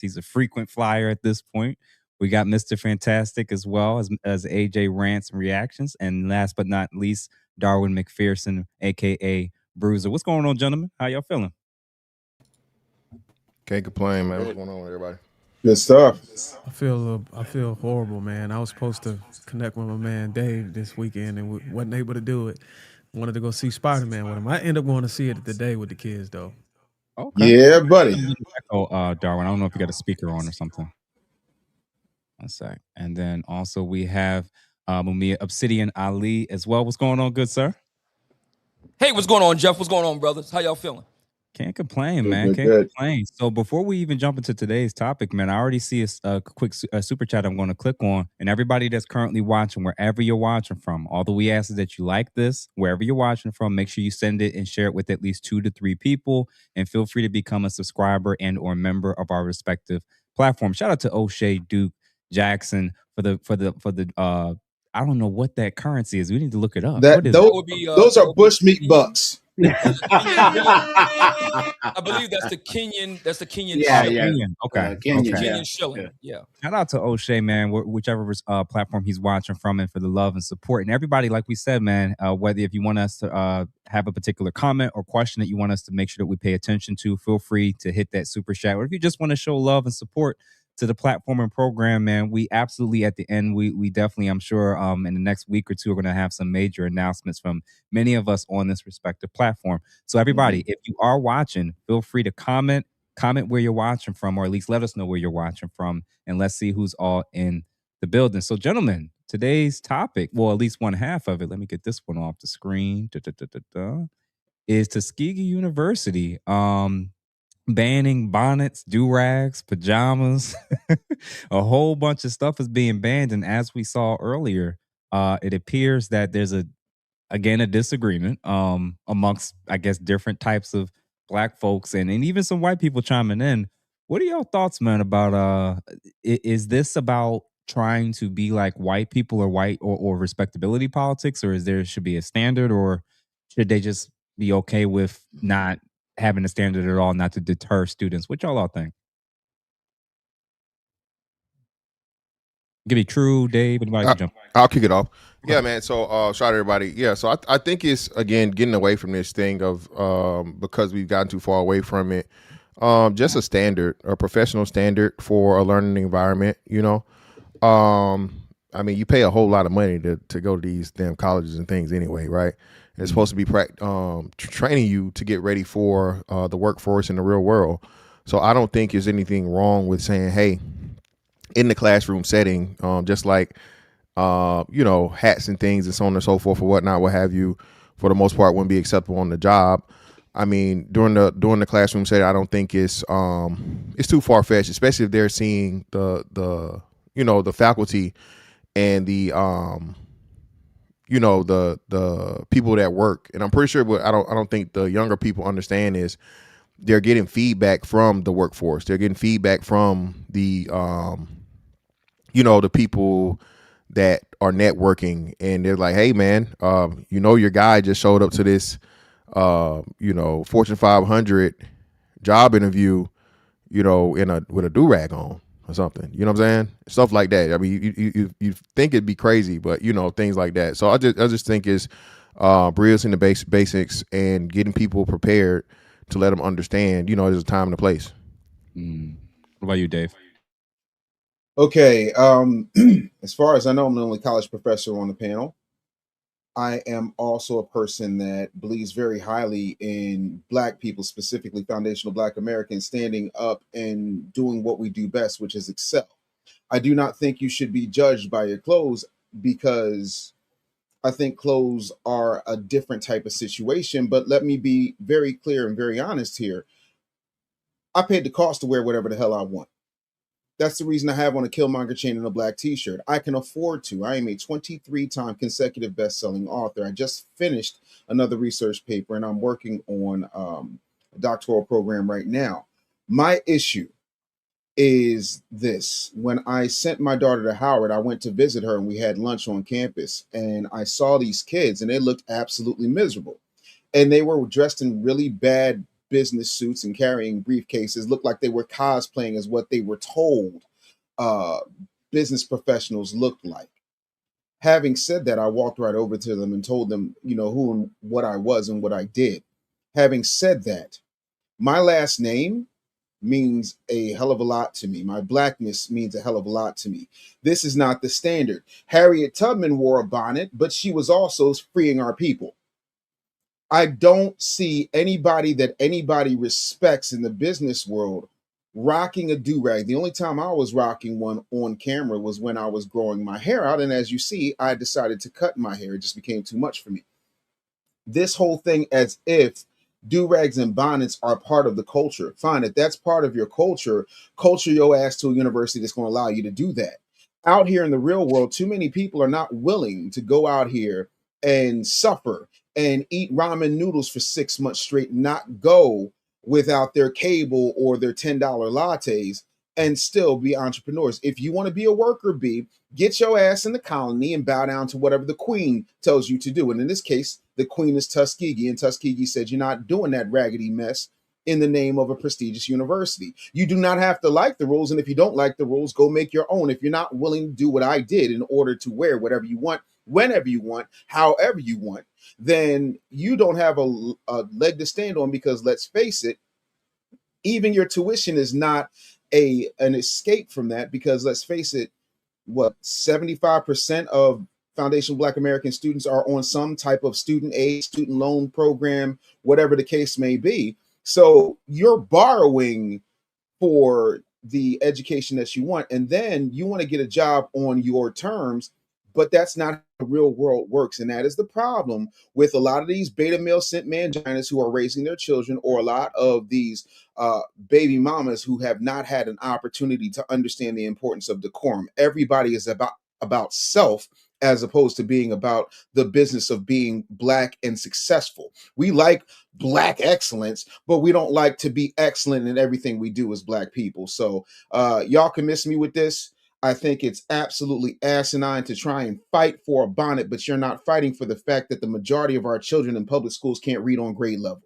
He's a frequent flyer at this point. We got Mr. Fantastic as well as AJ Rants and Reactions. And last but not least, Darwin McPherson, aka Bruiser. What's going on, gentlemen? How y'all feeling? Can't complain, man. What's going on with everybody? Good stuff. I feel horrible, man. I was supposed to connect with my man Dave this weekend and wasn't able to do it. Wanted to go see Spider Man with him. I ended up going to see it today with the kids, though. Okay. Yeah, buddy. Oh, Darwin, I don't know if you got a speaker on or something. One sec. And then also we have Mumia Obsidian Ali as well. What's going on, good sir? Hey, what's going on, Jeff? What's going on, brothers? How y'all feeling? Can't complain, Good, man. good, Can't good. complain. So before we even jump into today's topic, man, I already see a quick super chat I'm going to click on. And everybody that's currently watching, wherever you're watching from, all that we ask is that you like this, wherever you're watching from, make sure you send it and share it with at least 2 to 3 people. And feel free to become a subscriber and or member of our respective platforms. Shout out to O'Shea, Duke, Jackson for the I don't know what that currency is. We need to look it up. What is That would be those are bushmeat bucks. I believe that's the Kenyan. That's the Kenyan. Yeah, shilling. yeah. Kenyan. Okay. Kenyan, Okay. yeah. Kenyan shilling. Yeah. Shout out to O'Shea, man, whichever platform he's watching from, and for the love and support. And everybody, like we said, man, whether if you want us to have a particular comment or question that you want us to make sure that we pay attention to, feel free to hit that super chat. Or if you just want to show love and support to the platform and program, man, we absolutely at the end, we definitely, I'm sure, in the next week or two, are going to have some major announcements from many of us on this respective platform. So everybody, if you are watching, feel free to comment where you're watching from, or at least let us know where you're watching from, and let's see who's all in the building. So, gentlemen, today's topic, well, at least one half of it, let me get this one off the screen, is Tuskegee University banning bonnets, durags, pajamas. A whole bunch of stuff is being banned. And as we saw earlier, it appears that there's a disagreement amongst, I guess, different types of Black folks and even some white people chiming in. What are y'all thoughts, man, about is this about trying to be like white people, or white or respectability politics, or is there should be a standard, or should they just be okay with not having a standard at all, not to deter students? What y'all all think? Give me True, Dave, anybody can jump. I'll kick it off. Yeah, man. So shout out everybody. Yeah, so I think it's again getting away from this thing of because we've gotten too far away from it. Just a standard, a professional standard for a learning environment. You know, I mean, you pay a whole lot of money to go to these damn colleges and things anyway, right? And it's supposed to be training you to get ready for the workforce in the real world. So I don't think there's anything wrong with saying, hey, in the classroom setting, just like hats and things and so on and so forth or whatnot, what have you, for the most part wouldn't be acceptable on the job. I mean, during the classroom setting, I don't think it's too far fetched, especially if they're seeing the faculty and the people that work. And I'm pretty sure what I don't think the younger people understand is they're getting feedback from the workforce. They're getting feedback from the the people that are networking, and they're like, hey man, your guy just showed up to this Fortune 500 job interview, with a do-rag on or something. You know what I'm saying? Stuff like that. I mean, you think it'd be crazy, but things like that. So I just think it's brilliance in the basics and getting people prepared to let them understand, there's a time and a place. What about you, Dave? Okay. As far as I know, I'm the only college professor on the panel. I am also a person that believes very highly in Black people, specifically foundational Black Americans, standing up and doing what we do best, which is excel. I do not think you should be judged by your clothes, because I think clothes are a different type of situation. But let me be very clear and very honest here. I paid the cost to wear whatever the hell I want. That's the reason I have on a Killmonger chain and a black t-shirt. I can afford to. I am a 23-time consecutive best-selling author. I just finished another research paper, and I'm working on a doctoral program right now. My issue is this. When I sent my daughter to Howard, I went to visit her, and we had lunch on campus, and I saw these kids, and they looked absolutely miserable. And they were dressed in really bad business suits and carrying briefcases looked like they were cosplaying as what they were told uh, business professionals looked like. Having said that, I walked right over to them and told them, who and what I was and what I did. Having said that, my last name means a hell of a lot to me. My blackness means a hell of a lot to me. This is not the standard. Harriet Tubman wore a bonnet, but she was also freeing our people. I don't see anybody that anybody respects in the business world rocking a do-rag. The only time I was rocking one on camera was when I was growing my hair out. And as you see, I decided to cut my hair. It just became too much for me. This whole thing as if do-rags and bonnets are part of the culture. Fine, if that's part of your culture your ass to a university that's going to allow you to do that. Out here in the real world, too many people are not willing to go out here and suffer and eat ramen noodles for 6 months straight, not go without their cable or their $10 lattes and still be entrepreneurs. If you want to be a worker bee, get your ass in the colony and bow down to whatever the queen tells you to do. And in this case, the queen is Tuskegee, and Tuskegee said, you're not doing that raggedy mess in the name of a prestigious university. You do not have to like the rules, and if you don't like the rules, go make your own. If you're not willing to do what I did in order to wear whatever you want, whenever you want, however you want, then you don't have a leg to stand on, because let's face it, even your tuition is not an escape from that, because let's face it, what 75% of foundational Black American students are on some type of student aid, student loan program, whatever the case may be. So you're borrowing for the education that you want, and then you want to get a job on your terms, but that's not how the real world works. And that is the problem with a lot of these beta male sent manginas who are raising their children, or a lot of these baby mamas who have not had an opportunity to understand the importance of decorum. Everybody is about self, as opposed to being about the business of being Black and successful. We like Black excellence, but we don't like to be excellent in everything we do as Black people. So y'all can miss me with this. I think it's absolutely asinine to try and fight for a bonnet, but you're not fighting for the fact that the majority of our children in public schools can't read on grade level.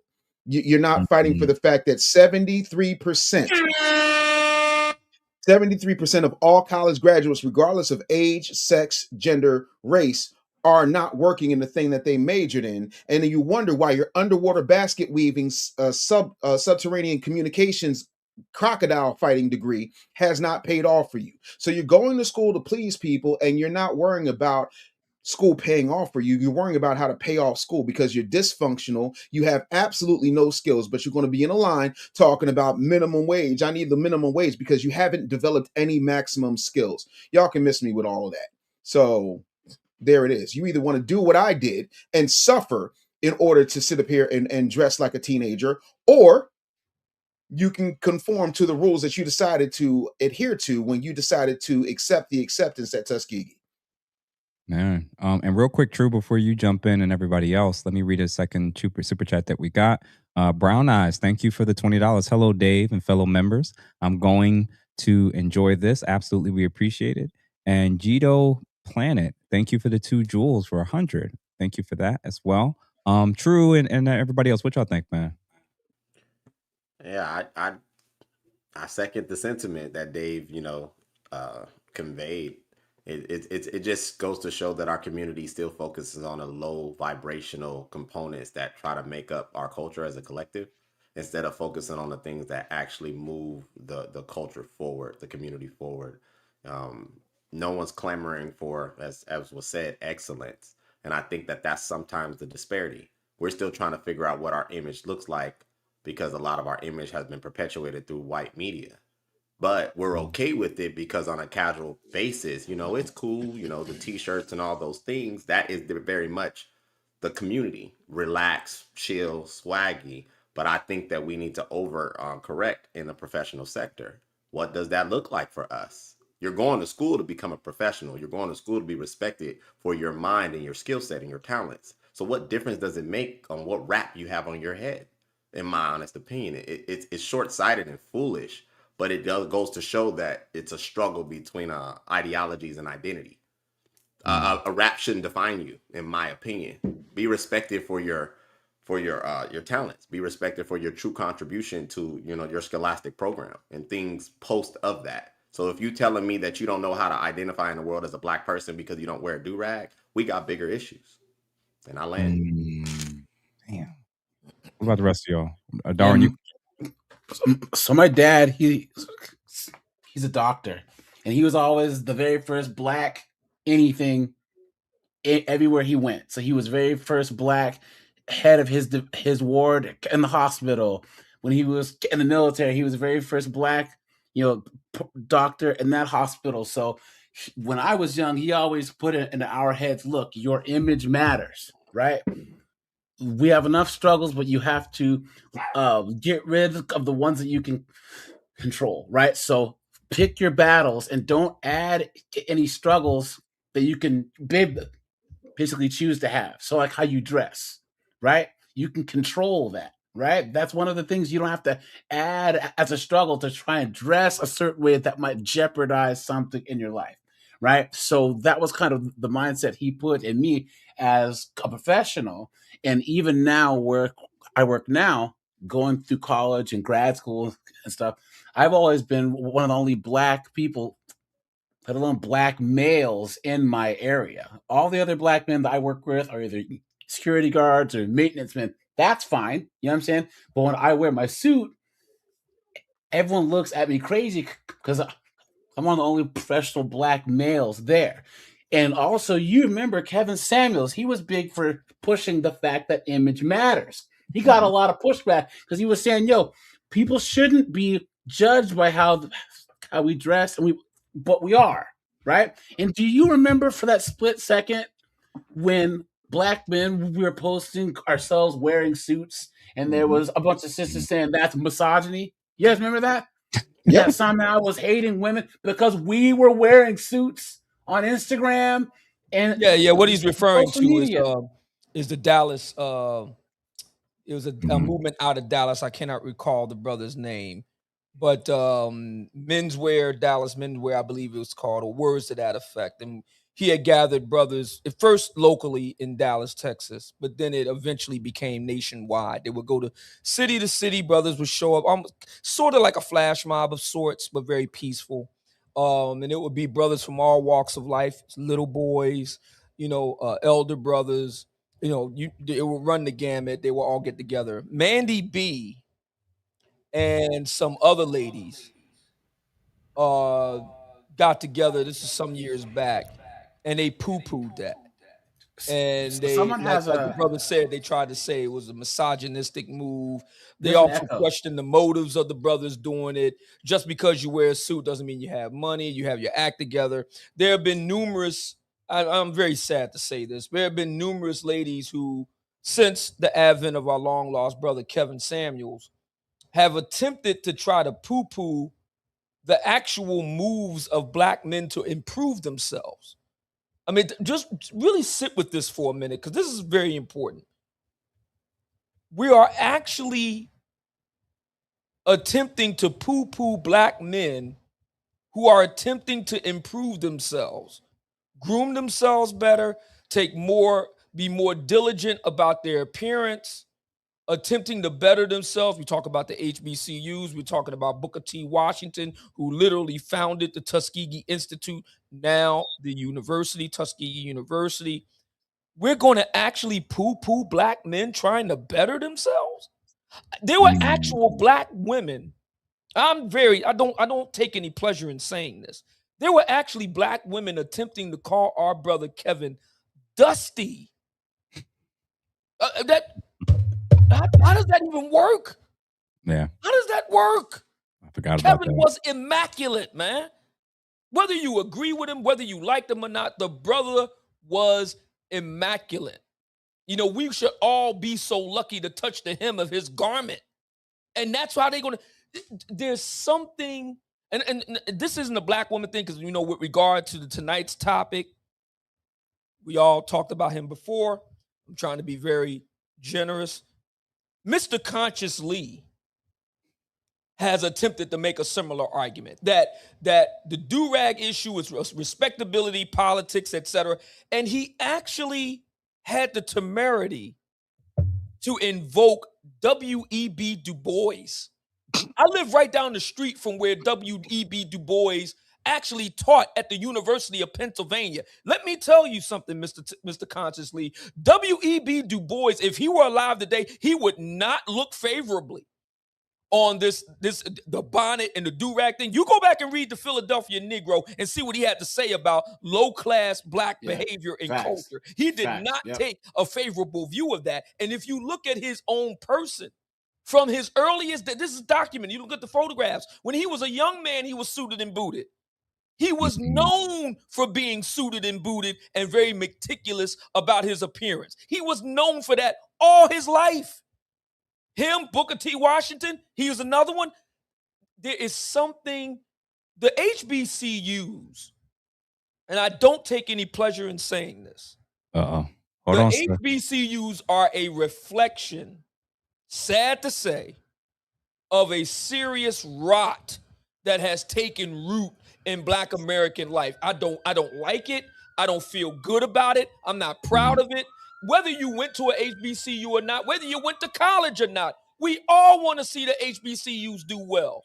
You're not fighting for the fact that 73% of all college graduates, regardless of age, sex, gender, race, are not working in the thing that they majored in. And then you wonder why your underwater basket weaving, subterranean communications, crocodile fighting degree has not paid off for you. So you're going to school to please people, and you're not worrying about school paying off for you. You're worrying about how to pay off school because you're dysfunctional. You have absolutely no skills, but you're going to be in a line talking about minimum wage. I need the minimum wage because you haven't developed any maximum skills. Y'all can miss me with all of that. So there it is. You either want to do what I did and suffer in order to sit up here and dress like a teenager, or you can conform to the rules that you decided to adhere to when you decided to accept the acceptance at Tuskegee. Man, and real quick, True, before you jump in and everybody else, let me read a second super chat that we got. Brown Eyes, thank you for the $20. Hello, Dave and fellow members. I'm going to enjoy this. Absolutely, we appreciate it. And Jito Planet, thank you for the 2 jewels for 100. Thank you for that as well. True, and everybody else, what y'all think, man? Yeah, I second the sentiment that Dave, conveyed. It just goes to show that our community still focuses on a low vibrational components that try to make up our culture as a collective, instead of focusing on the things that actually move the culture forward, the community forward. No one's clamoring for, as was said, excellence, and I think that that's sometimes the disparity. We're still trying to figure out what our image looks like, because a lot of our image has been perpetuated through white media. But we're okay with it because on a casual basis, it's cool, the t-shirts and all those things, that is very much the community. Relax, chill, swaggy. But I think that we need to correct in the professional sector. What does that look like for us? You're going to school to become a professional. You're going to school to be respected for your mind and your skill set and your talents. So what difference does it make on what rap you have on your head? In my honest opinion, it's short-sighted and foolish, but it goes to show that it's a struggle between ideologies and identity. A rap shouldn't define you, in my opinion. Be respected for your for your talents. Be respected for your true contribution to, you know, your scholastic program and things post of that. So if you telling me that you don't know how to identify in the world as a black person because you don't wear a do-rag, we got bigger issues. And I land. Damn. What about the rest of y'all? Yeah, Darren, you. so my dad, he's a doctor, and he was always the very first black anything everywhere he went. So he was very first black head of his ward in the hospital. When he was in the military, he was the very first black, doctor in that hospital. So when I was young, he always put it in our heads, look, your image matters, right? We have enough struggles, but you have to get rid of the ones that you can control, right? So pick your battles and don't add any struggles that you can basically choose to have. So like how you dress, right? You can control that, right? That's one of the things you don't have to add as a struggle to try and dress a certain way that might jeopardize something in your life, right? So that was kind of the mindset he put in me as a professional. And even now where I work now, going through college and grad school and stuff, I've always been one of the only black people, let alone black males in my area. All the other black men that I work with are either security guards or maintenance men. That's fine. You know what I'm saying? But when I wear my suit, everyone looks at me crazy because I'm one of the only professional black males there. And also, you remember Kevin Samuels, he was big for pushing the fact that image matters. He got a lot of pushback because he was saying, people shouldn't be judged by how we dress, but we are, right? And do you remember for that split second when black men, we were posting ourselves wearing suits and there was a bunch of sisters saying that's misogyny? You guys remember that? Yep. That somehow was hating women because we were wearing suits on Instagram and Yeah. What he's referring social to media. is the Dallas. It was a movement out of Dallas. I cannot recall the brother's name, but menswear, Dallas menswear, I believe it was called, or words to that effect. And he had gathered brothers at first locally in Dallas, Texas, but then it eventually became nationwide. They would go to city. Brothers would show up, almost sort of like a flash mob of sorts, but very peaceful. And it would be brothers from all walks of life, little boys, elder brothers. It would run the gamut. They will all get together. Mandy B and some other ladies got together. This is some years back, and they poo-pooed that. And they, Someone has like the a brother said, they tried to say it was a misogynistic move. They There's an also echo. questioned the motives of the brothers doing it. Just because you wear a suit doesn't mean you have money, you have your act together. There have been numerous, I'm very sad to say this, there have been numerous ladies who, since the advent of our long lost brother Kevin Samuels, have attempted to try to poo-poo the actual moves of black men to improve themselves. I mean, just really sit with this for a minute, because this is very important. We are actually attempting to poo-poo black men who are attempting to improve themselves, groom themselves better, be more diligent about their appearance, attempting to better themselves. We talk about the HBCUs. We're talking about Booker T. Washington, who literally founded the Tuskegee Institute, now the university, Tuskegee University. We're going to actually poo-poo black men trying to better themselves. There were actual black women. I don't take any pleasure in saying this. There were actually black women attempting to call our brother Kevin Dusty. How does that even work? Yeah. How does that work? I forgot about Kevin that. was immaculate, man. Whether you agree with him, whether you liked him or not, the brother was immaculate. We should all be so lucky to touch the hem of his garment. And that's how they're going to, there's something, and this isn't a black woman thing, because, with regard to tonight's topic, we all talked about him before. I'm trying to be very generous. Mr. Conscious Lee has attempted to make a similar argument that the do-rag issue is respectability, politics, etc. And he actually had the temerity to invoke W.E.B. Du Bois. I live right down the street from where W.E.B. Du Bois actually taught at the University of Pennsylvania. Let me tell you something, Mr. Consciously. W.E.B. Du Bois, if he were alive today, he would not look favorably on the bonnet and the durag thing. You go back and read the Philadelphia Negro and see what he had to say about low-class black behavior and culture. He did not take a favorable view of that. And if you look at his own person, from his earliest, this is documented. You look at the photographs. When he was a young man, he was suited and booted. He was known for being suited and booted and very meticulous about his appearance. He was known for that all his life. Him, Booker T. Washington, he was another one. There is something, the HBCUs, and I don't take any pleasure in saying this. Hold on, sir. HBCUs are a reflection, sad to say, of a serious rot that has taken root in Black American life. I don't like it. I don't feel good about it. I'm not proud of it. Whether you went to a HBCU or not, whether you went to college or not, we all want to see the HBCUs do well.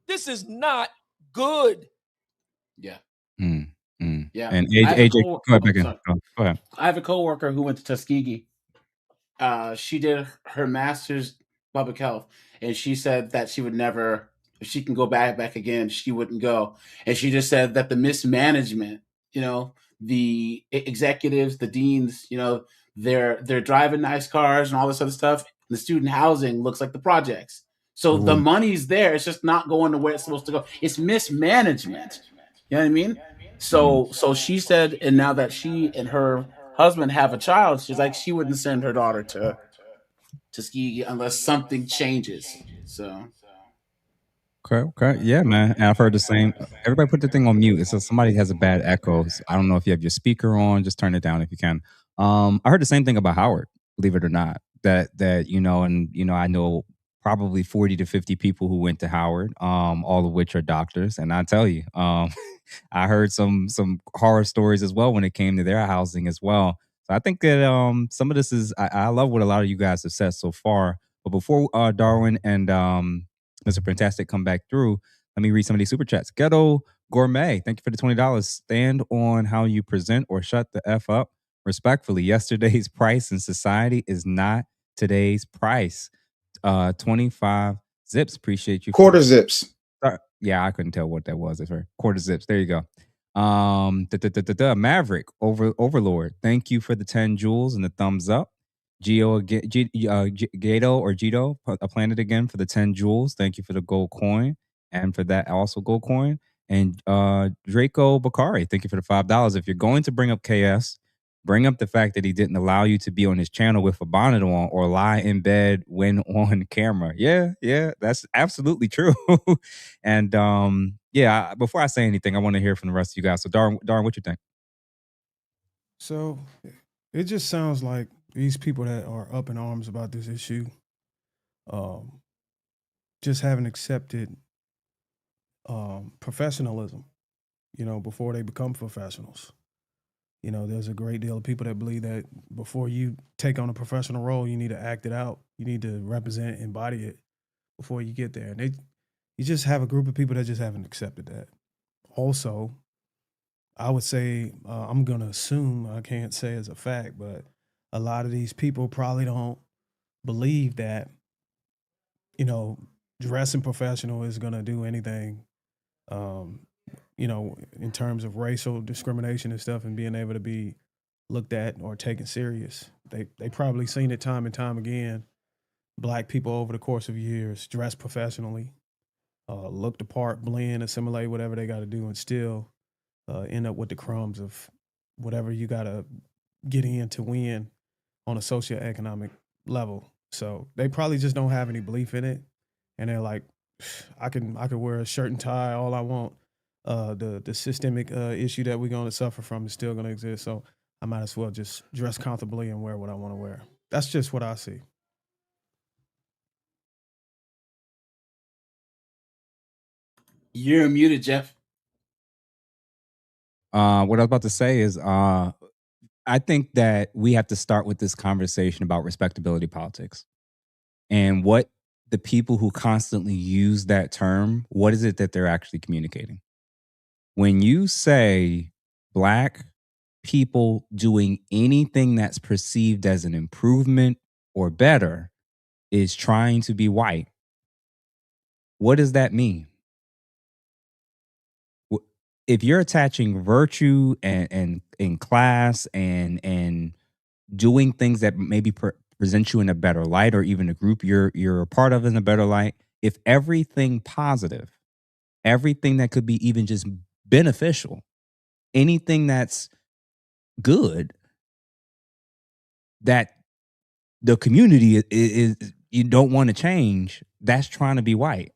This is not good. Yeah. Yeah. And AJ, go ahead, Megan. Go ahead. I have a coworker who went to Tuskegee. She did her master's public health, and she said that she would never, if she can go back again, she wouldn't go. And she just said that the mismanagement, the executives, the deans, they're driving nice cars and all this other stuff. The student housing looks like the projects. So the money's there. It's just not going to where it's supposed to go. It's mismanagement. You know what I mean? So she said, and now that she and her husband have a child, she's like, she wouldn't send her daughter to Tuskegee unless something changes. So. Okay. Yeah, man. And I've heard the same. Everybody put the thing on mute. So somebody has a bad echo. I don't know if you have your speaker on. Just turn it down if you can. I heard the same thing about Howard, believe it or not. That I know probably 40 to 50 people who went to Howard, all of which are doctors. And I tell you, I heard some horror stories as well when it came to their housing as well. So I think that some of this is, I love what a lot of you guys have said so far. But before Darwin and Mr. Fantastic come back through, let me read some of these super chats. Ghetto Gourmet, thank you for the $20. Stand on how you present or shut the F up. Respectfully, yesterday's price in society is not today's price. 25 zips. Appreciate you. Quarter zips. Yeah, I couldn't tell what that was at first. Quarter zips. There you go. Maverick Overlord. Thank you for the 10 jewels and the thumbs up. Gato or Gito, a planet again for the 10 jewels. Thank you for the gold coin and for that also gold coin. And Draco Bakari, thank you for the $5. If you're going to bring up KS, bring up the fact that he didn't allow you to be on his channel with a bonnet on or lie in bed when on camera. Yeah, that's absolutely true. And before I say anything, I want to hear from the rest of you guys. So Darwin, what you think? So it just sounds like these people that are up in arms about this issue just haven't accepted professionalism, before they become professionals. There's a great deal of people that believe that before you take on a professional role, you need to act it out. You need to represent, embody it before you get there. And you just have a group of people that just haven't accepted that. Also, I would say, I'm going to assume, I can't say as a fact, but a lot of these people probably don't believe that, dressing professional is going to do anything, in terms of racial discrimination and stuff and being able to be looked at or taken serious. They probably seen it time and time again. Black people over the course of years dress professionally, look the part, blend, assimilate, whatever they got to do, and still end up with the crumbs of whatever you got to get in to win on a socioeconomic level. So they probably just don't have any belief in it. And they're like, I can wear a shirt and tie all I want. The systemic issue that we're going to suffer from is still going to exist. So I might as well just dress comfortably and wear what I want to wear. That's just what I see. You're muted, Jeff. What I was about to say is I think that we have to start with this conversation about respectability politics and what the people who constantly use that term, what is it that they're actually communicating? When you say black people doing anything that's perceived as an improvement or better is trying to be white, what does that mean? If you're attaching virtue and in class and doing things that maybe present you in a better light, or even a group you're a part of in a better light, if everything positive, everything that could be even just beneficial, anything that's good, that the community is you don't want to change, that's trying to be white.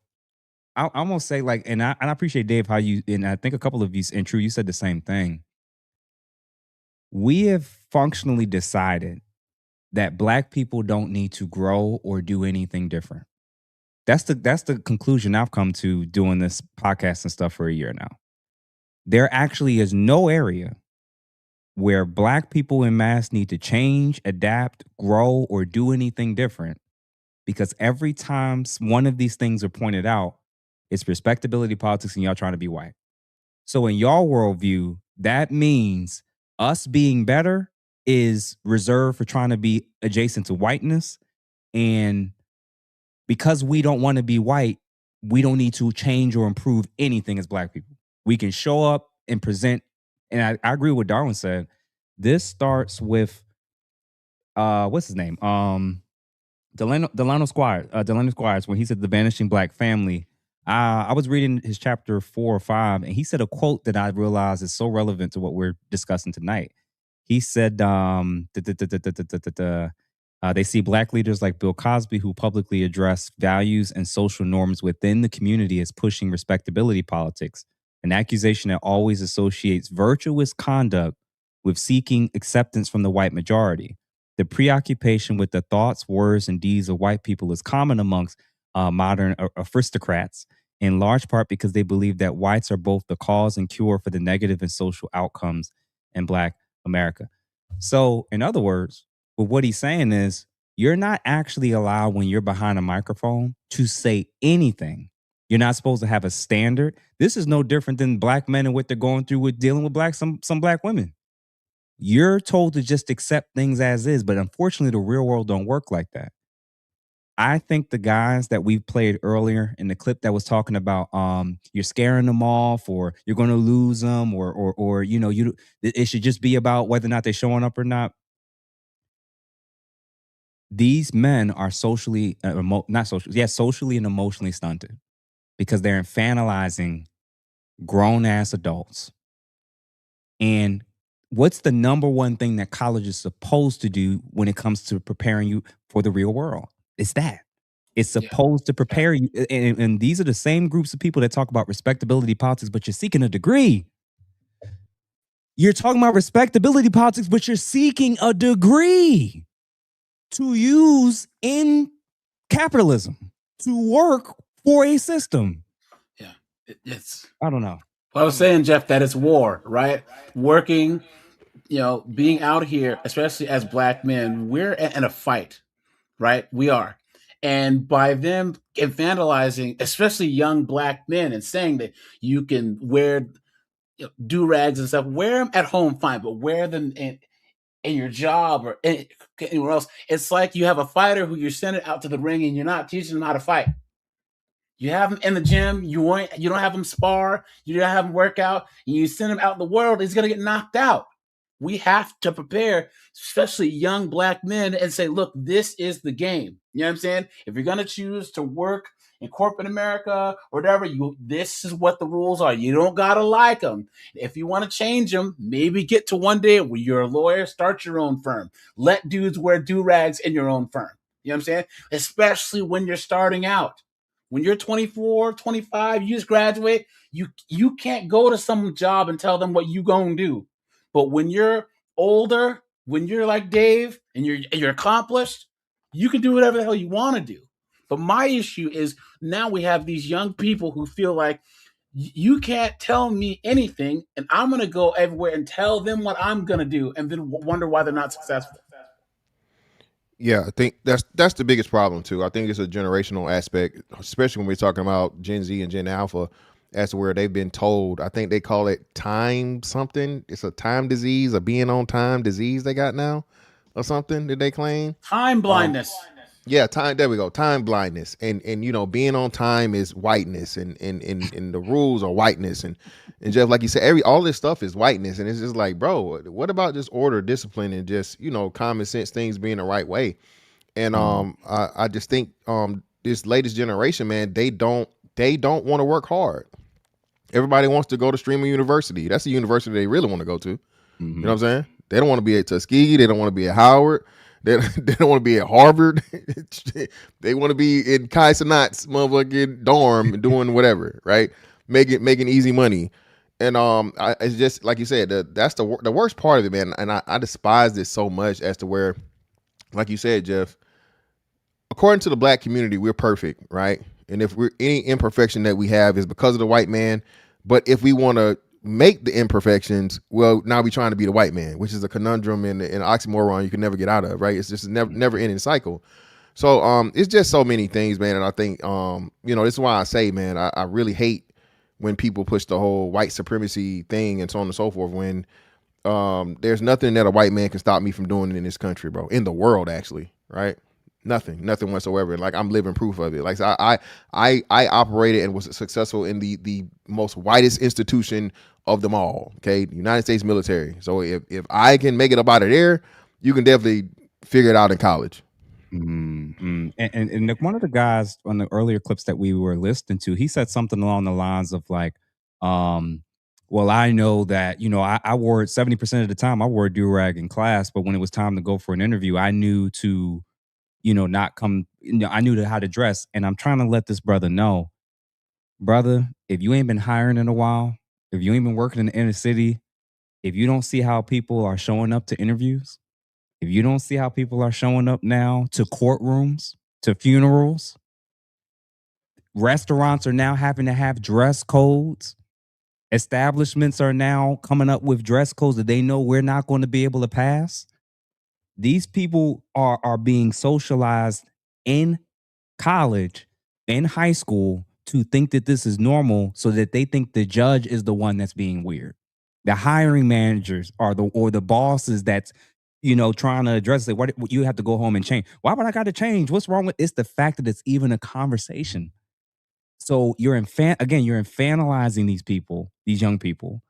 I'm gonna say, like, and I appreciate, Dave, how you, and I think a couple of you, and True, you said the same thing. We have functionally decided that black people don't need to grow or do anything different. That's the conclusion I've come to doing this podcast and stuff for a year now. There actually is no area where black people in mass need to change, adapt, grow, or do anything different, because every time one of these things are pointed out, it's respectability politics and y'all trying to be white. So in y'all worldview, that means us being better is reserved for trying to be adjacent to whiteness. And because we don't want to be white, we don't need to change or improve anything as black people. We can show up and present. And I agree with what Darwin said. This starts with what's his name? Delano Squires, when he said the vanishing black family. I was reading his chapter 4 or 5, and he said a quote that I realized is so relevant to what we're discussing tonight. He said, they see black leaders like Bill Cosby, who publicly address values and social norms within the community, as pushing respectability politics, an accusation that always associates virtuous conduct with seeking acceptance from the white majority. The preoccupation with the thoughts, words, and deeds of white people is common amongst modern aristocrats, in large part because they believe that whites are both the cause and cure for the negative and social outcomes in Black America. So, in other words, what he's saying is, you're not actually allowed, when you're behind a microphone, to say anything. You're not supposed to have a standard. This is no different than black men and what they're going through with dealing with some black women. You're told to just accept things as is, but unfortunately, the real world don't work like that. I think the guys that we played earlier in the clip that was talking about you're scaring them off, or you're going to lose them, or you know, it should just be about whether or not they're showing up or not. These men are socially and emotionally stunted because they're infantilizing grown-ass adults. And what's the number one thing that college is supposed to do when it comes to preparing you for the real world? It's that. It's supposed to prepare you. And these are the same groups of people that talk about respectability politics, but you're seeking a degree. You're talking about respectability politics, but you're seeking a degree to use in capitalism, to work for a system. Yeah, it's. I don't know. Well, I was saying, Jeff, that it's war, right? Working, being out here, especially as black men, we're in a fight, right? We are. And by them vandalizing, especially young black men, and saying that you can wear durags and stuff, wear them at home, fine, but wear them in your job or anywhere else. It's like you have a fighter who you're sending out to the ring and you're not teaching them how to fight. You have him in the gym. You don't have him spar. You don't have him work out. And you send him out in the world, he's going to get knocked out. We have to prepare, especially young black men, and say, look, this is the game. You know what I'm saying? If you're going to choose to work in corporate America or whatever, this is what the rules are. You don't got to like them. If you want to change them, maybe get to one day where you're a lawyer, start your own firm. Let dudes wear do-rags in your own firm. You know what I'm saying? Especially when you're starting out. When you're 24, 25, you just graduate, you can't go to some job and tell them what you gonna do. But when you're older, when you're like Dave and you're accomplished, you can do whatever the hell you want to do. But my issue is now we have these young people who feel like You can't tell me anything, and I'm going to go everywhere and tell them what I'm going to do, and then wonder why they're not successful. Yeah, I think that's the biggest problem too. I think it's a generational aspect, especially when we're talking about Gen Z and Gen Alpha, as to where they've been told. I think they call it time something. It's a time disease, a being on time disease they got now, or something that they claim. Time blindness. Yeah, time. There we go. Time blindness, and being on time is whiteness, and the rules are whiteness, and Jeff, like you said, all this stuff is whiteness, and it's just like, bro, what about just order, discipline, and just common sense things being the right way? And I just think this latest generation, man, they don't want to work hard. Everybody wants to go to Streamer University. That's the university they really want to go to. You know what I'm saying? They don't want to be at Tuskegee. They don't want to be at Howard. They don't want to be at Harvard. They want to be in Kai Cenat's motherfucking dorm doing whatever, right? Making easy money. And it's just like you said, that's the worst part of it, man. And I despise this so much as to where, like you said, Jeff, according to the black community, we're perfect, right? And if we're any imperfection that we have is because of the white man. But if we want to make the imperfections, well, now we're trying to be the white man, which is a conundrum and an oxymoron you can never get out of, right? It's just a never ending cycle. So it's just so many things, man. And I think this is why I say, man, I really hate when people push the whole white supremacy thing and so on and so forth, when there's nothing that a white man can stop me from doing in this country, bro, in the world, actually, right? Nothing whatsoever. Like, I'm living proof of it. Like, so I operated and was successful in the most whitest institution of them all. Okay, the United States military. So if I can make it up out of there, you can definitely figure it out in college. Mm-hmm. And one of the guys on the earlier clips that we were listening to, he said something along the lines of like, well, I know that, I wore it 70% of the time. I wore a durag in class, but when it was time to go for an interview, I knew to, not come, I knew how to dress. And I'm trying to let this brother know, brother, if you ain't been hiring in a while, if you ain't been working in the inner city, if you don't see how people are showing up to interviews, if you don't see how people are showing up now to courtrooms, to funerals, restaurants are now having to have dress codes. Establishments are now coming up with dress codes that they know we're not going to be able to pass. These people are being socialized in college, in high school, to think that this is normal, so that they think the judge is the one that's being weird. The hiring managers or the bosses that's trying to address it. What you have to go home and change? Why would I got to change? What's wrong with it's the fact that it's even a conversation. So you're infantilizing these people, these young people,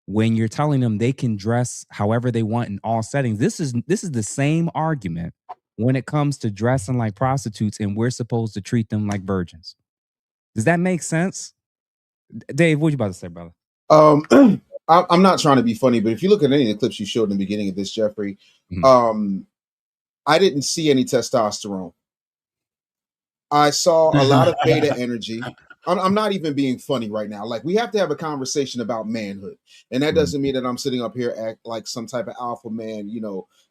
when you're telling them they can dress however they want in all settings. This is the same argument when it comes to dressing like prostitutes, and we're supposed to treat them like virgins. Does that make sense? Dave, what you about to say, brother? I'm not trying to be funny, but if you look at any of the clips you showed in the beginning of this, Jeffrey, I didn't see any testosterone. I saw a lot of beta energy. I'm not even being funny right now. Like, we have to have a conversation about manhood. And that doesn't mean that I'm sitting up here act like some type of alpha man,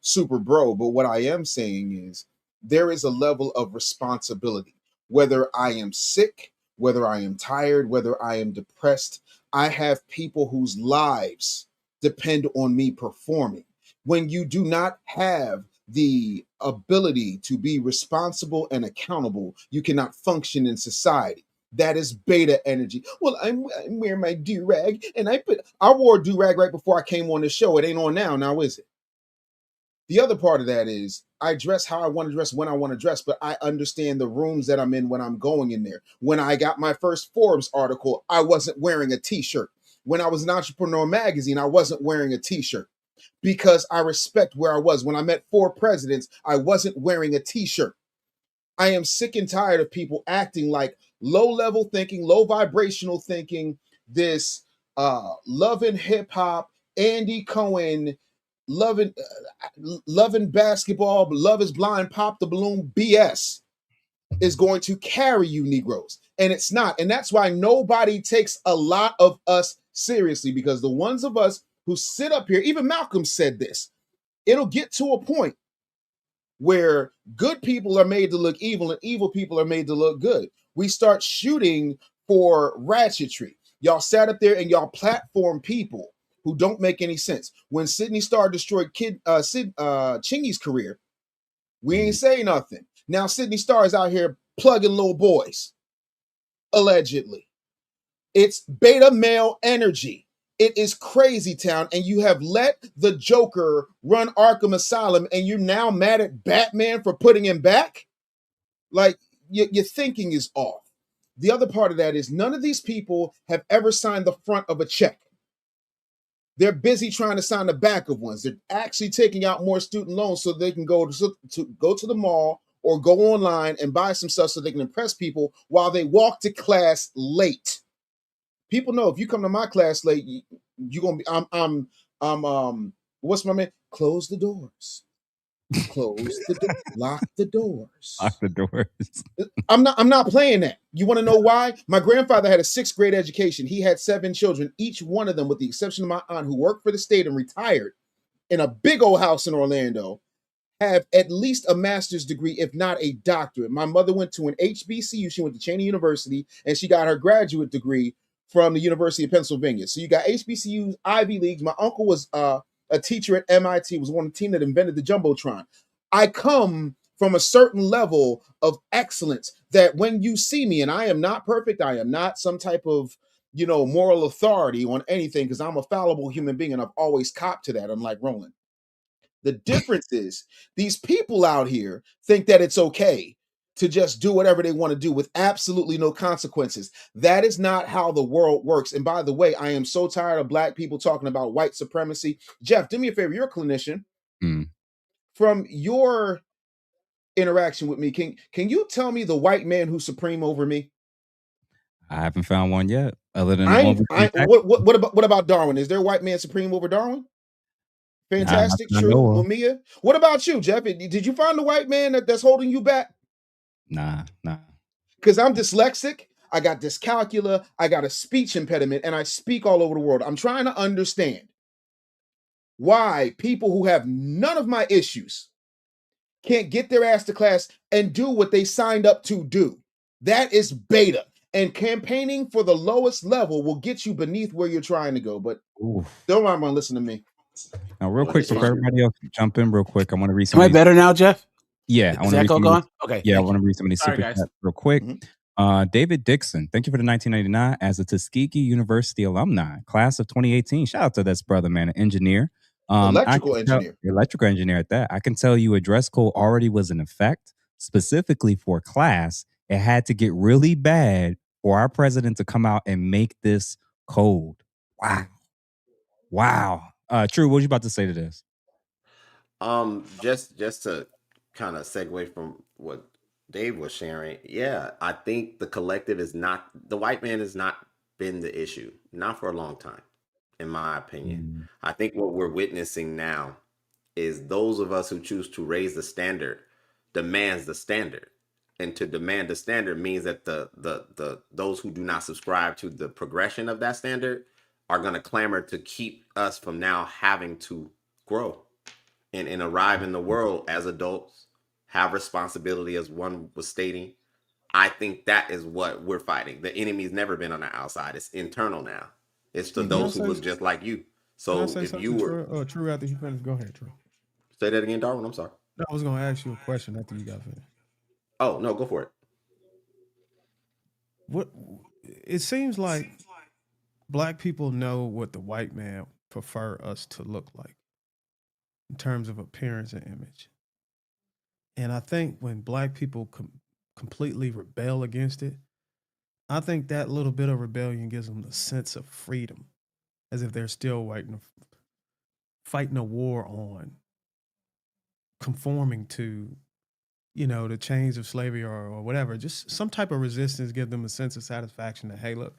super bro. But what I am saying is there is a level of responsibility. Whether I am sick, whether I am tired, whether I am depressed, I have people whose lives depend on me performing. When you do not have the ability to be responsible and accountable, you cannot function in society. That is beta energy. Well, I'm wearing my do-rag, and I wore a do-rag right before I came on the show. It ain't on now is it? The other part of that is I dress how I want to dress when I want to dress, but I understand the rooms that I'm in when I'm going in there. When I got my first Forbes article, I wasn't wearing a t-shirt. When I was an Entrepreneur magazine, I wasn't wearing a t-shirt, because I respect where I was. When I met 4 presidents, I wasn't wearing a t-shirt. I am sick and tired of people acting like low-level thinking, low vibrational thinking, this love and hip hop, Andy Cohen, loving basketball, love is blind, pop the balloon BS is going to carry you Negroes. And it's not. And that's why nobody takes a lot of us seriously, because the ones of us who sit up here, even Malcolm said this, it'll get to a point where good people are made to look evil and evil people are made to look good. We start shooting for ratchetry. Y'all sat up there and y'all platform people who don't make any sense. When Sydney Star destroyed Chingy's career, we ain't say nothing. Now Sydney Star is out here plugging little boys, allegedly. It's beta male energy. It is crazy town, and you have let the Joker run Arkham Asylum, and you're now mad at Batman for putting him back? Like, your thinking is off. The other part of that is none of these people have ever signed the front of a check. They're busy trying to sign the back of ones. They're actually taking out more student loans so they can go to the mall or go online and buy some stuff so they can impress people while they walk to class late. People know if you come to my class late, you're gonna be. I'm. What's my man? Close the doors. Close the door. Lock the doors. Lock the doors. I'm not playing that. You want to know why? My grandfather had a 6th grade education. He had 7 children. Each one of them, with the exception of my aunt, who worked for the state and retired in a big old house in Orlando, have at least a master's degree, if not a doctorate. My mother went to an HBCU. She went to Cheney University, and she got her graduate degree from the University of Pennsylvania. So you got HBCUs, Ivy Leagues. My uncle was a teacher at MIT, was one of the team that invented the Jumbotron. I come from a certain level of excellence that when you see me, and I am not perfect, I am not some type of, moral authority on anything, because I'm a fallible human being, and I've always copped to that, unlike Roland. The difference is these people out here think that it's okay to just do whatever they want to do with absolutely no consequences. That is not how the world works. And by the way, I am so tired of Black people talking about white supremacy. Jeff, do me a favor. You're a clinician. From your interaction with me, can you tell me the white man who's supreme over me? I haven't found one yet. Other than what about Darwin? Is there a white man supreme over Darwin? Fantastic, nah, true, Mamiya. What about you, Jeff? Did you find the white man that's holding you back? Nah. Because I'm dyslexic, I got dyscalculia, I got a speech impediment, and I speak all over the world. I'm trying to understand why people who have none of my issues can't get their ass to class and do what they signed up to do. That is beta. And campaigning for the lowest level will get you beneath where you're trying to go. But don't mind my listen to me. Now, real quick, before everybody else jump in real quick, I want to read some. Am I better now, Jeff? Yeah. Is that gone? Okay. Yeah, I want to read some of these super chats real quick. David Dixon, thank you for the 1999 as a Tuskegee University alumni, class of 2018. Shout out to this brother, man, an engineer. Electrical engineer at that. I can tell you a dress code already was in effect, specifically for class. It had to get really bad for our president to come out and make this code. Wow. True, what was you about to say to this? Just to kind of segue from what Dave was sharing, yeah, I think the collective is not, the white man has not been the issue, not for a long time, in my opinion. I think what we're witnessing now is those of us who choose to raise the standard demands the standard. And to demand the standard means that the those who do not subscribe to the progression of that standard are going to clamor to keep us from now having to grow and arrive in the world as adults, have responsibility, as one was stating. I think that is what we're fighting. The enemy's never been on the outside. It's internal now. It's to those who look just like you. So if you were True, after you finish, go ahead, True. Say that again, Darwin. I'm sorry. No, I was going to ask you a question after you got finished. Oh, no, go for it. It seems like Black people know what the white man prefer us to look like in terms of appearance and image. And I think when Black people completely rebel against it, I think that little bit of rebellion gives them the sense of freedom, as if they're still fighting a war on conforming to, the chains of slavery or whatever. Just some type of resistance give them a sense of satisfaction that, hey, look,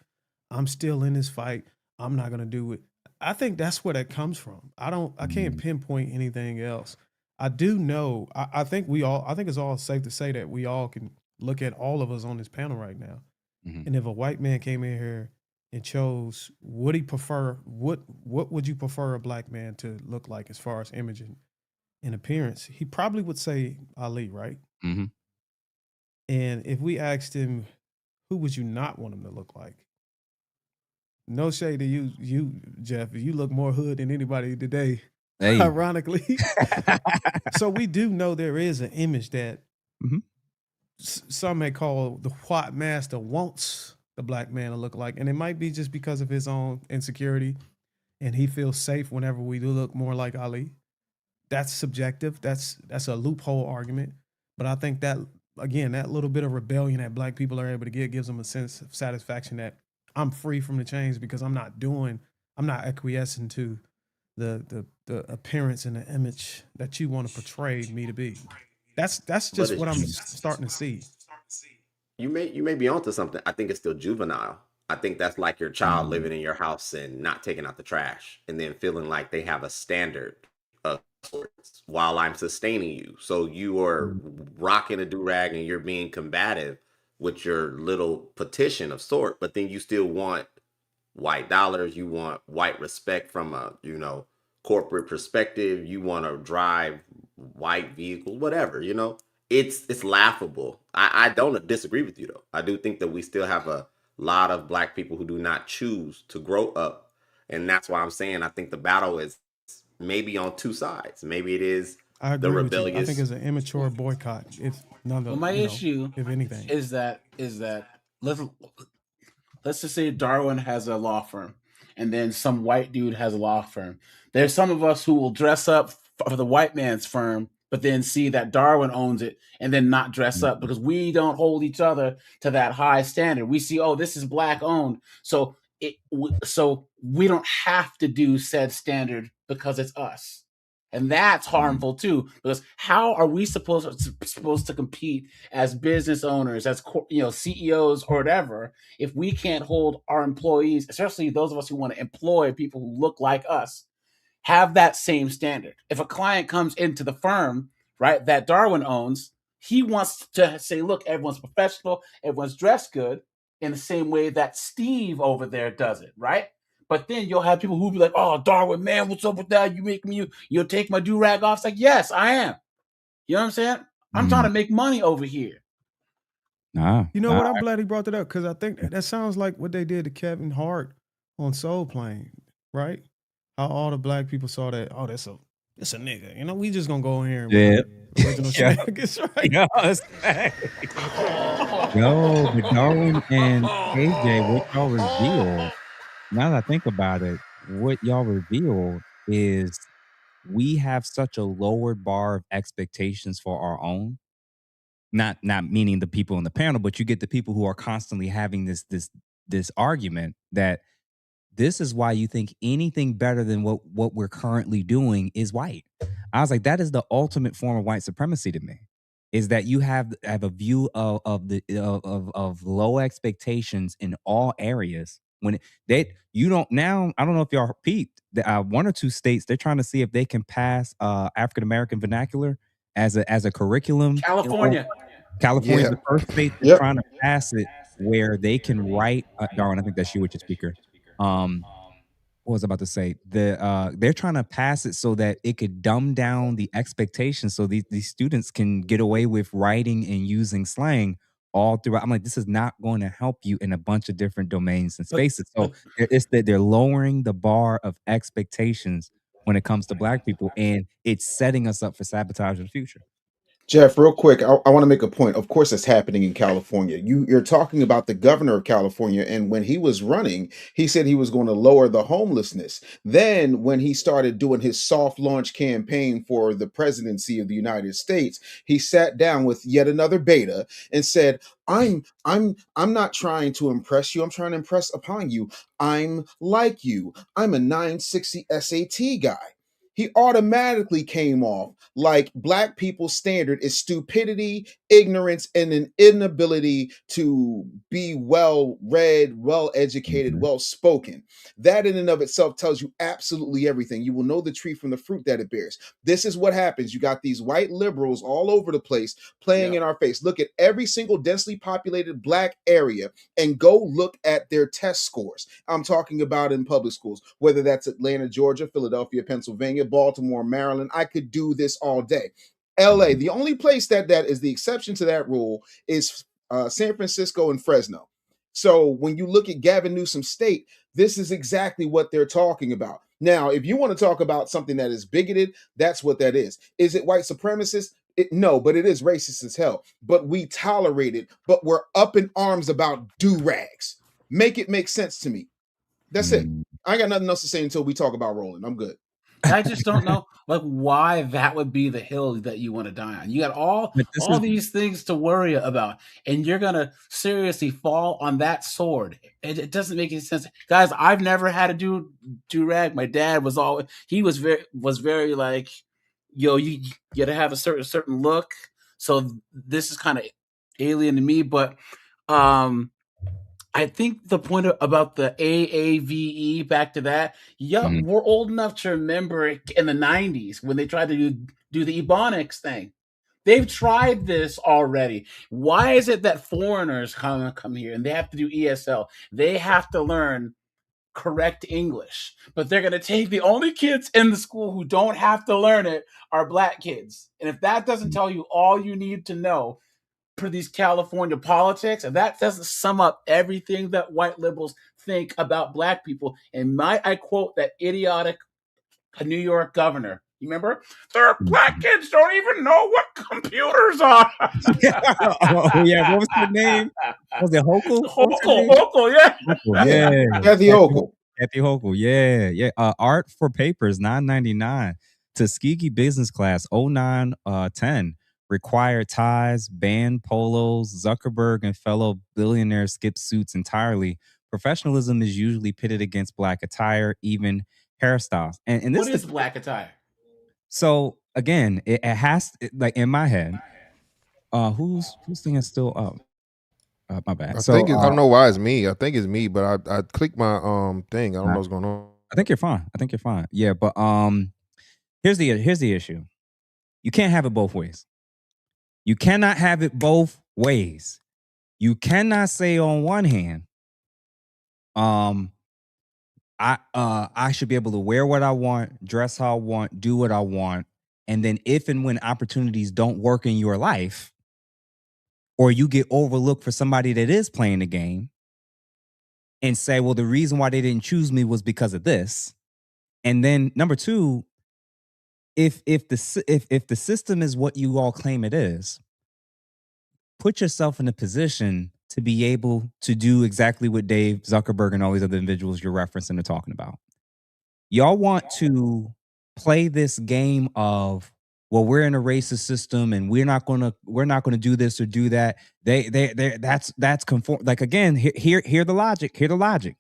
I'm still in this fight. I'm not going to do it. I think that's where that comes from. I can't pinpoint anything else. I do know, I think it's all safe to say that we all can look at all of us on this panel right now. And if a white man came in here and chose, would he prefer, what would you prefer a Black man to look like as far as image and appearance? He probably would say Ali, right? Mm-hmm. And if we asked him, who would you not want him to look like? no shade to you, Jeff. You look more hood than anybody today, Hey. ironically. So we do know there is an image that Mhm. some may call the white master wants the black man to look like, and it might be just because of his own insecurity, and he feels safe whenever we do look more like Ali. That's subjective. That's a loophole argument, but I think that again, that little bit of rebellion that black people are able to get gives them a sense of satisfaction that I'm free from the chains because I'm not acquiescing to the appearance and the image that you want to portray me to be. That's But just what I'm it's starting to see. you may be onto something. I think it's still juvenile. I think that's like your child Mm. living in your house and not taking out the trash and then feeling like they have a standard of sorts while I'm sustaining you. So you are Mhm. rocking a do-rag and you're being combative with your little petition of sort, but then you still want white dollars, you want white respect from a, corporate perspective, you want to drive white vehicles, whatever, it's laughable. I don't disagree with you though. I do think that we still have a lot of black people who do not choose to grow up, and that's why I'm saying I think the battle is maybe on two sides. Maybe it is I the agree with you. I think rebellious. it's an immature boycott, if none Well, of my issue if anything. is that let's just say Darwin has a law firm, and then some white dude has a law firm. There's some of us who will dress up for the white man's firm, but then see that Darwin owns it, and then not dress up because we don't hold each other to that high standard. We see, oh, this is black owned, so so we don't have to do said standard because it's us. And that's harmful too, because how are we supposed to compete as business owners, as CEOs or whatever, if we can't hold our employees, especially those of us who want to employ people who look like us, have that same standard? If a client comes into the firm, right, that Darwin owns, he wants to say, look, everyone's professional, everyone's dressed good in the same way that Steve over there does it, right? But then you'll have people who'll be like, oh, Darwin, man, what's up with that? You make me, you'll take my do-rag off. It's like, yes, I am. You know what I'm saying? I'm trying to make money over here. You know what? I'm glad he brought that up because I think that sounds like what they did to Kevin Hart on Soul Plane, right? How all the black people saw that. Oh, that's a nigga. You know, we just gonna go in here with the original shenanigans, right? Yo, but Darwin and AJ, what y'all revealed, now that I think about it, what y'all revealed is we have such a lowered bar of expectations for our own. Not meaning the people on the panel, but you get the people who are constantly having this argument that this is why you think anything better than what we're currently doing is white. I was like, that is the ultimate form of white supremacy to me. Is that you have a view of low expectations in all areas when they you don't now. I don't know if y'all peeped. One or two states they're trying to see if they can pass African American vernacular as a curriculum. California. California is Yeah. the first state that's Yep. trying to pass it where they can write. Darwin, I think that's you with your speaker. What was I about to say? They're trying to pass it so that it could dumb down the expectations, so these students can get away with writing and using slang all throughout. I'm like, this is not going to help you in a bunch of different domains and spaces. So it's that they're lowering the bar of expectations when it comes to black people, and it's setting us up for sabotage in the future. Jeff, real quick, I want to make a point. Of course, it's happening in California. You're talking about the governor of California, and when he was running, he said he was going to lower the homelessness. Then, when he started doing his soft launch campaign for the presidency of the United States, he sat down with yet another beta and said, I'm not trying to impress you. I'm trying to impress upon you. I'm like you. I'm a 960 SAT guy. He automatically came off like black people's standard is stupidity, ignorance, and an inability to be well read, well educated, well spoken. That in and of itself tells you absolutely everything. You will know the tree from the fruit that it bears. This is what happens. You got these white liberals all over the place playing in our face. Look at every single densely populated black area and go look at their test scores. I'm talking about in public schools, whether that's Atlanta, Georgia, Philadelphia, Pennsylvania, Baltimore, Maryland. I could do this all day. LA, the only place that is the exception to that rule is San Francisco and Fresno. So when you look at Gavin Newsom's state, this is exactly what they're talking about. Now, if you want to talk about something that is bigoted, that's what that is. Is it white supremacist? No, but it is racist as hell. But we tolerate it, but we're up in arms about durags. Make it make sense to me. That's it. I ain't got nothing else to say until we talk about Roland. I'm good. I just don't know, like, why that would be the hill that you want to die on. You got all these things to worry about, and you're gonna seriously fall on that sword. It doesn't make any sense, guys. I've never had to do-rag. My dad was very like, yo, you gotta have a certain look. So this is kind of alien to me, but I think the point about the AAVE, back to that, we're old enough to remember it in the 90s when they tried to do the Bonnets thing. They've tried this already. Why is it that foreigners come here and they have to do ESL? They have to learn correct English, but they're going to take the only kids in the school who don't have to learn it are black kids. And if that doesn't tell you all you need to know for these California politics, and that doesn't sum up everything that white liberals think about black people. And I quote that idiotic New York governor. You remember? Their black kids don't even know what computers are. Oh yeah, what was her name? Was it Hochul? Hochul, yeah. Yeah. Kathy Hochul. Kathy Hochul, yeah. Art for Papers, $9.99. Tuskegee Business Class, 0910. Required ties, banned polos. Zuckerberg and fellow billionaires skip suits entirely. Professionalism is usually pitted against black attire, even hairstyles. And this what is black attire? So again, it has like in my head. Whose thing is still up? My bad. I think I don't know why it's me. I think it's me, but I clicked my thing. I don't know what's going on. I think you're fine. Yeah, but here's the issue. You can't have it both ways. You cannot have it both ways. You cannot say on one hand, I should be able to wear what I want, dress how I want, do what I want, and then if and when opportunities don't work in your life, or you get overlooked for somebody that is playing the game, and say, well, the reason why they didn't choose me was because of this. And then number two, if the system is what you all claim it is, put yourself in a position to be able to do exactly what Dave Zuckerberg and all these other individuals you're referencing are talking about. Y'all want to play this game of, well, we're in a racist system and we're not gonna do this or do that. That's conform. Like again, hear the logic. Hear the logic.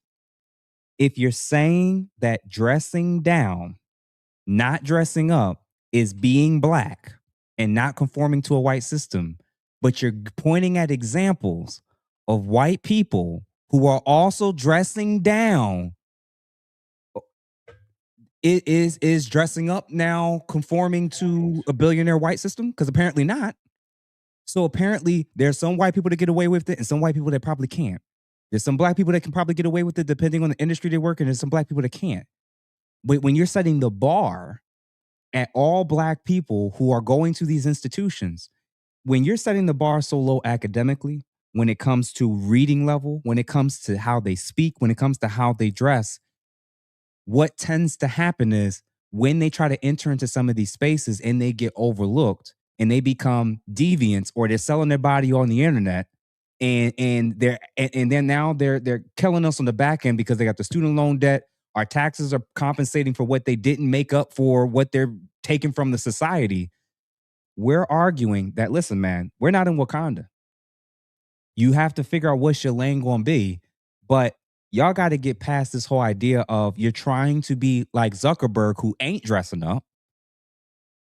If you're saying that dressing down, not dressing up, is being black and not conforming to a white system, but you're pointing at examples of white people who are also dressing down, is dressing up now conforming to a billionaire white system? Because apparently not. So apparently there's some white people that get away with it and some white people that probably can't. There's some black people that can probably get away with it depending on the industry they work in. There's some black people that can't. But when you're setting the bar at all black people who are going to these institutions, when you're setting the bar so low academically, when it comes to reading level, when it comes to how they speak, when it comes to how they dress, what tends to happen is when they try to enter into some of these spaces and they get overlooked and they become deviants, or they're selling their body on the internet, and then now they're killing us on the back end because they got the student loan debt. Our taxes are compensating for what they didn't make up for, what they're taking from the society. We're arguing that, listen, man, we're not in Wakanda. You have to figure out what's your lane going to be. But y'all got to get past this whole idea of you're trying to be like Zuckerberg, who ain't dressing up.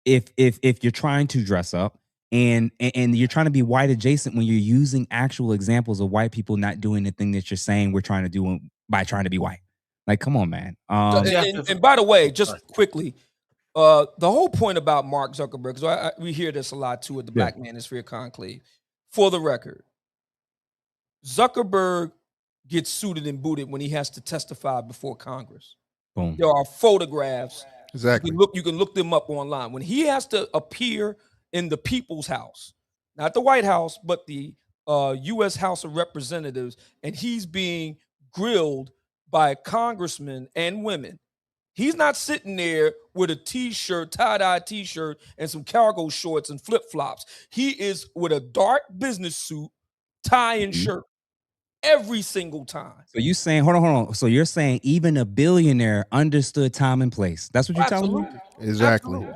If you're trying to dress up and you're trying to be white adjacent when you're using actual examples of white people not doing the thing that you're saying we're trying to do by trying to be white. Like, come on, man. And by the way, just quickly, the whole point about Mark Zuckerberg, because we hear this a lot too at the Black Manosphere Conclave. For the record, Zuckerberg gets suited and booted when he has to testify before Congress. Boom. There are photographs. Exactly. You can look them up online. When he has to appear in the People's House, not the White House, but the U.S. House of Representatives, and he's being grilled by congressmen and women. He's not sitting there with a t-shirt, tie-dye t-shirt, and some cargo shorts and flip-flops. He is with a dark business suit, tie and shirt every single time. So you saying, hold on. So you're saying even a billionaire understood time and place. That's what you're telling me? Exactly. Absolutely.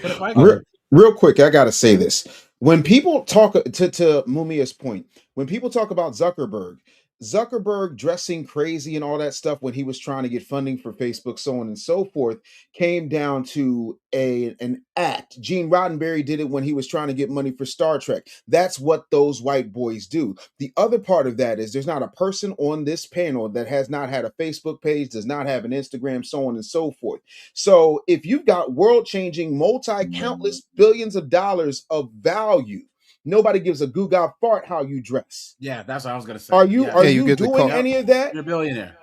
But if I Real quick, I gotta say this. When people talk to Mumia's point, when people talk about Zuckerberg dressing crazy and all that stuff when he was trying to get funding for Facebook, so on and so forth, came down to an act. Gene Roddenberry did it when he was trying to get money for Star Trek. That's what those white boys do. The other part of that is there's not a person on this panel that has not had a Facebook page, does not have an Instagram, so on and so forth. So if you've got world-changing, multi-countless billions of dollars of value, nobody gives a goo-god fart how you dress. Yeah, that's what I was gonna say. Are you Yeah. are Yeah, you you get the doing call. any of that? You're a billionaire.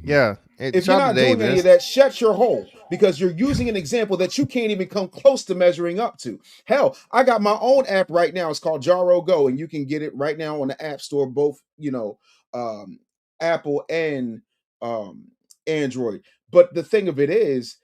Yeah. If you're not doing any of that, shut your hole, because you're using an example that you can't even come close to measuring up to. Hell, I got my own app right now. It's called Jaro Go, and you can get it right now on the App Store, both Apple and Android. But the thing of it is,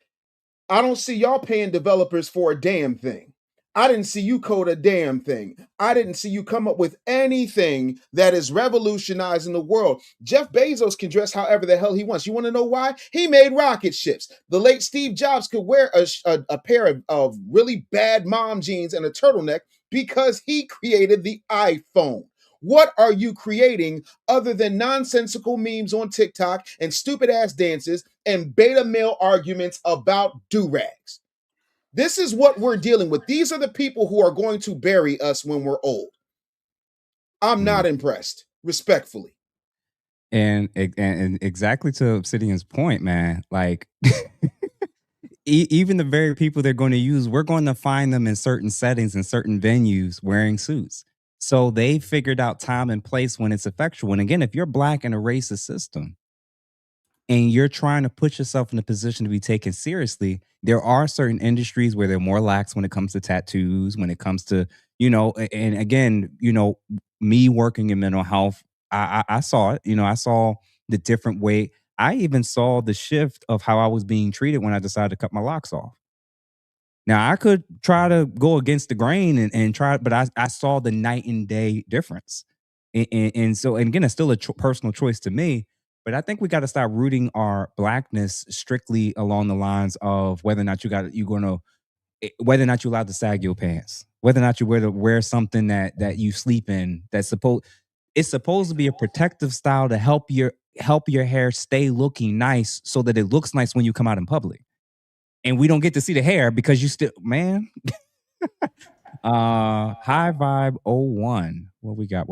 I don't see y'all paying developers for a damn thing. I didn't see you code a damn thing. I didn't see you come up with anything that is revolutionizing the world. Jeff Bezos can dress however the hell he wants. You want to know why? He made rocket ships. The late Steve Jobs could wear a pair of really bad mom jeans and a turtleneck because he created the iPhone. What are you creating other than nonsensical memes on TikTok and stupid ass dances and beta male arguments about durags? This is what we're dealing with. These are the people who are going to bury us when we're old. I'm not impressed, respectfully. And exactly to Obsidian's point, man, like even the very people they're going to use, we're going to find them in certain settings and certain venues wearing suits. So they figured out time and place when it's effectual. And again, if you're black in a racist system and you're trying to put yourself in a position to be taken seriously, there are certain industries where they're more lax when it comes to tattoos, when it comes to, and again, me working in mental health, I saw it, I saw the different way. I even saw the shift of how I was being treated when I decided to cut my locks off. Now I could try to go against the grain and try, but I saw the night and day difference. And so, and again, it's still a personal choice to me, but I think we got to start rooting our blackness strictly along the lines of whether or not whether or not you're allowed to sag your pants, whether or not you wear something that you sleep in. It's supposed to be a protective style to help your hair stay looking nice, so that it looks nice when you come out in public. And we don't get to see the hair because you still, man. High Vibe 01. What we got?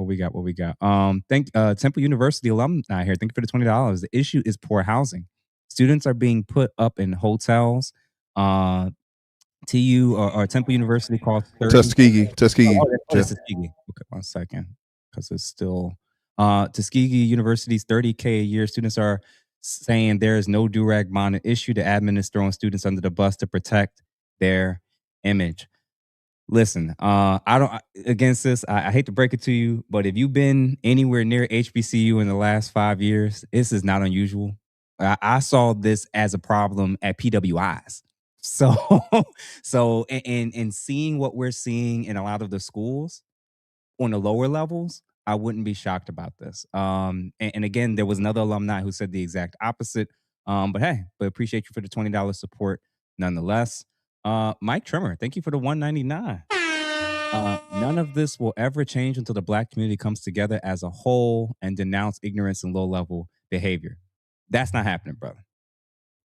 Thank Temple University alumni here. Thank you for the $20. The issue is poor housing. Students are being put up in hotels. TU or Temple University costs Tuskegee. Oh, that's Tuskegee. Okay, 1 second, because it's still Tuskegee University's $30K a year. Students are saying there is no durag bonnet issue. The admin is throwing students under the bus to protect their image. Listen, I don't against this. I hate to break it to you, but if you've been anywhere near HBCU in the last 5 years, this is not unusual. I saw this as a problem at PWIs. So, and seeing what we're seeing in a lot of the schools on the lower levels, I wouldn't be shocked about this. And again, there was another alumni who said the exact opposite. But appreciate you for the $20 support nonetheless. Mike Trimmer, thank you for the $199. None of this will ever change until the black community comes together as a whole and denounce ignorance and low-level behavior. That's not happening, brother.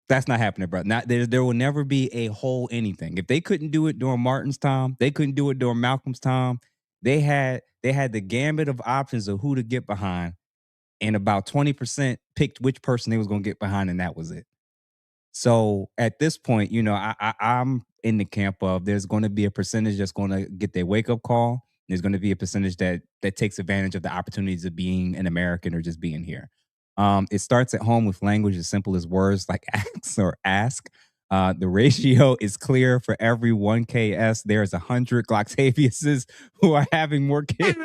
That's not happening, brother. There will never be a whole anything. If they couldn't do it during Martin's time, they couldn't do it during Malcolm's time. They had the gambit of options of who to get behind, and about 20% picked which person they was going to get behind, and that was it. So at this point, I'm in the camp of there's going to be a percentage that's going to get their wake up call. There's going to be a percentage that takes advantage of the opportunities of being an American or just being here. It starts at home with language as simple as words like ask or ask. The ratio is clear. For every 1 KS, there's 100 Glocktaviuses who are having more kids.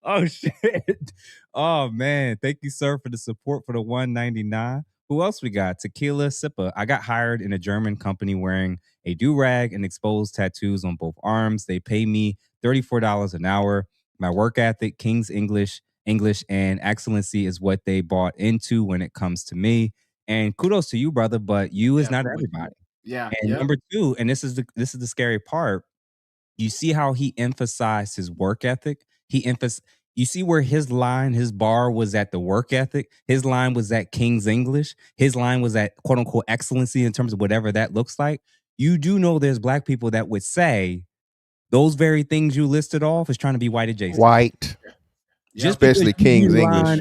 Oh shit. Oh man. Thank you, sir, for the support for the 199. Who else we got? Tequila Sippa. I got hired in a German company wearing a do-rag and exposed tattoos on both arms. They pay me $34 an hour. My work ethic, King's English, and excellency is what they bought into when it comes to me. And kudos to you, brother, but you is not everybody. Yeah. And Yep. number two, and this is the scary part. You see how he emphasized his work ethic? You see where his bar was at the work ethic. His line was at King's English. His line was at quote unquote excellency in terms of whatever that looks like. You do know there's black people that would say those very things you listed off is trying to be white adjacent. White. Just especially King's English.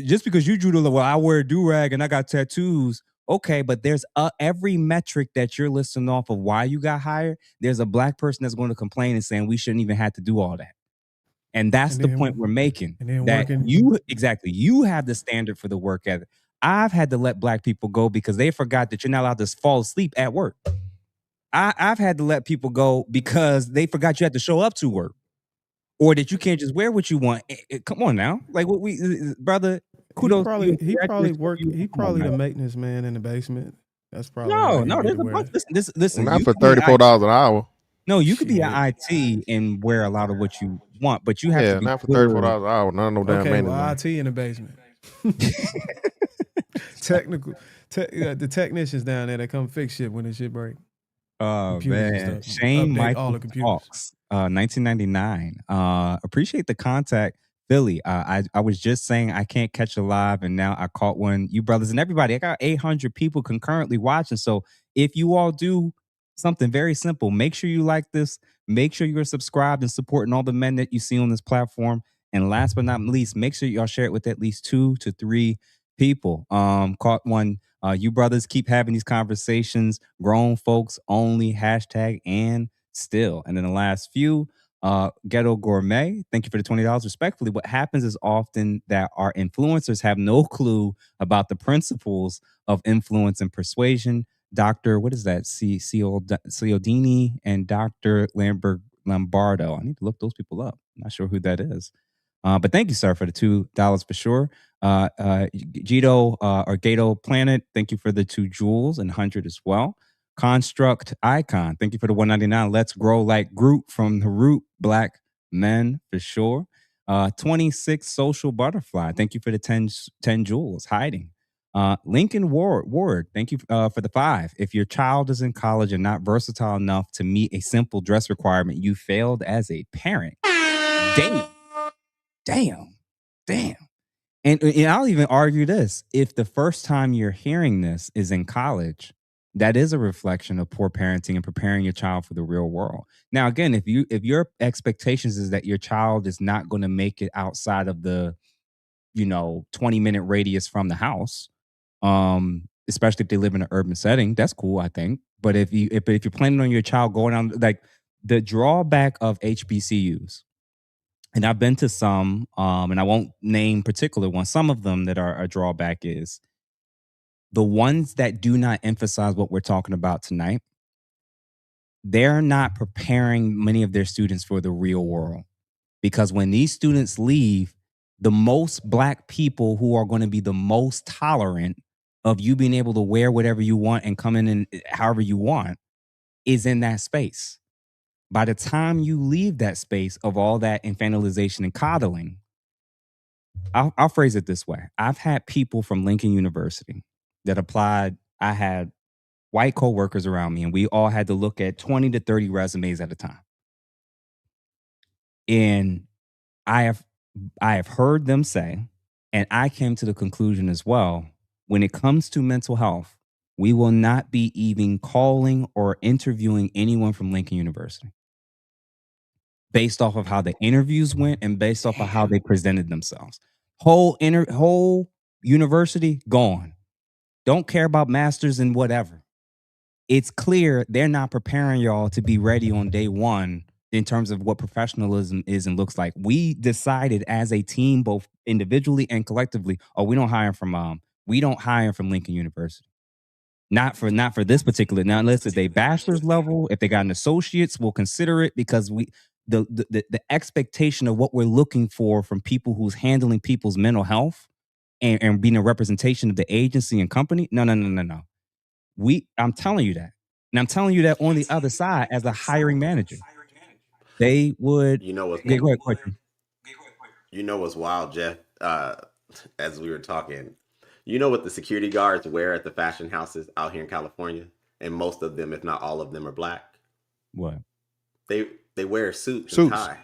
Just because you drew the well, I wear a do-rag and I got tattoos. Okay, but there's every metric that you're listing off of why you got hired. There's a black person that's going to complain and saying we shouldn't even have to do all that. And that's the point we're making. That you have the standard for the work ethic. I've had to let black people go because they forgot that you're not allowed to fall asleep at work. I've had to let people go because they forgot you had to show up to work. Or that you can't just wear what you want. Come on now, like what brother. Kudos. He probably the maintenance man in the basement. That's probably no. There's a bunch. Listen. Not for $34 an hour. No, you could be an IT and wear a lot of what you want, but you have to be not for $34 an hour. No damn maintenance. Well, IT in the basement. The technicians down there that come fix shit when the shit break. Oh man, Shane Michael Talks, 1999. Appreciate the contact, Philly. I was just saying I can't catch a live, and now I caught one. You brothers and everybody, I got 800 people concurrently watching. So if you all do something very simple, make sure you like this. Make sure you're subscribed and supporting all the men that you see on this platform. And last but not least, make sure y'all share it with at least 2 to 3 people. Caught one. You brothers keep having these conversations. Grown folks only. # and still. And then the last few, Ghetto Gourmet. Thank you for the $20. Respectfully, what happens is often that our influencers have no clue about the principles of influence and persuasion. Dr. What is that? Ciodini and Dr. Lombardo. I need to look those people up. I'm not sure who that is. But thank you, sir, for the $2 for sure. Gito or Gato Planet, thank you for the 2 jewels and 100 as well. Construct Icon, thank you for the 199. Let's Grow Like Groot from the Root Black Men for sure. 26 Social Butterfly, thank you for the 10 jewels. Hiding. Lincoln Ward, thank you for the 5. If your child is in college and not versatile enough to meet a simple dress requirement, you failed as a parent. Damn. And I'll even argue this. If the first time you're hearing this is in college, that is a reflection of poor parenting and preparing your child for the real world. Now, again, if your expectations is that your child is not going to make it outside of the, 20-minute radius from the house, especially if they live in an urban setting, that's cool, I think. But if you're planning on your child going on, like the drawback of HBCUs, and I've been to some, and I won't name particular ones. Some of them that are a drawback is the ones that do not emphasize what we're talking about tonight. They're not preparing many of their students for the real world, because when these students leave, the most black people who are going to be the most tolerant of you being able to wear whatever you want and come in and however you want is in that space. By the time you leave that space of all that infantilization and coddling, I'll phrase it this way. I've had people from Lincoln University that applied. I had white coworkers around me, and we all had to look at 20 to 30 resumes at a time. And I have heard them say, and I came to the conclusion as well, when it comes to mental health, we will not be even calling or interviewing anyone from Lincoln University, based off of how the interviews went and based off of how they presented themselves. Whole university gone. Don't care about masters and whatever. It's clear they're not preparing y'all to be ready on day one in terms of what professionalism is and looks like. We decided as a team, both individually and collectively, we don't hire from Lincoln University. Not for this particular. Now, unless it's a bachelor's level, if they got an associate's, we'll consider it because the expectation of what we're looking for from people who's handling people's mental health and being a representation of the agency and company. No. I'm telling you that. And I'm telling you that on the other side, as a hiring manager, they would. You know what's Yeah, go ahead, question. you know what's wild, Jeff? As we were talking, you know what the security guards wear at the fashion houses out here in California, and most of them, if not all of them, are black. What? They wear a suit and Suits. tie.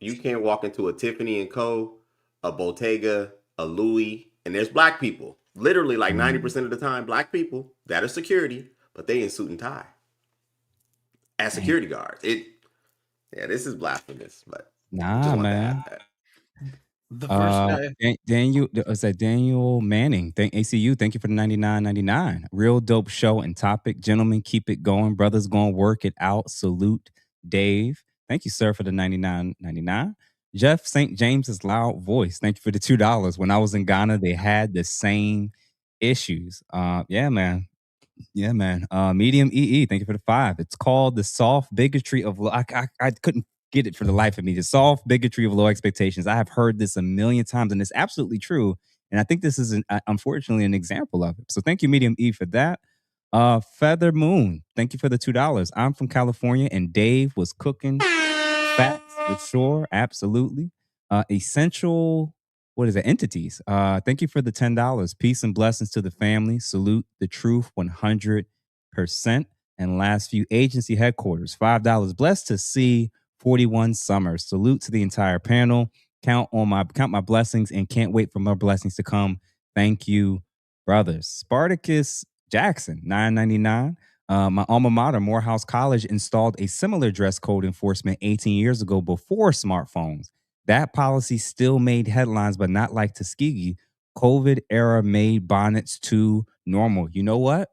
You can't walk into a Tiffany and Co, a Bottega, a Louis, and there's black people. Literally, like 90% of the time, black people that are security, but they in suit and tie as security guards. This is blasphemous, but Nah, just want to man. add that. The first guy. Daniel, is that Daniel Manning? Thank ACU. Thank you for the 99.99. Real dope show and topic. Gentlemen, keep it going. Brothers gonna work it out. Salute, Dave. Thank you, sir, for the 99.99. Jeff St. James's loud voice. Thank you for the $2. When I was in Ghana, they had the same issues. Yeah, man. Yeah, man. Medium EE. Thank you for the 5. It's called the soft bigotry of. I couldn't get it for the life of me. The soft bigotry of low expectations. I have heard this a million times, and it's absolutely true. And I think this is unfortunately an example of it. So thank you, Medium E, for that. Feather Moon. Thank you for the $2. I'm from California, and Dave was cooking facts for sure. Absolutely. Essential. What is it? Entities. Thank you for the $10. Peace and blessings to the family. Salute the truth 100%. And last few agency headquarters, $5. Blessed to see 41 Summers. Salute to the entire panel. Count my blessings and can't wait for more blessings to come. Thank you, brothers. Spartacus Jackson, $9.99. My alma mater, Morehouse College, installed a similar dress code enforcement 18 years ago before smartphones. That policy still made headlines, but not like Tuskegee. COVID era made bonnets too normal. You know what?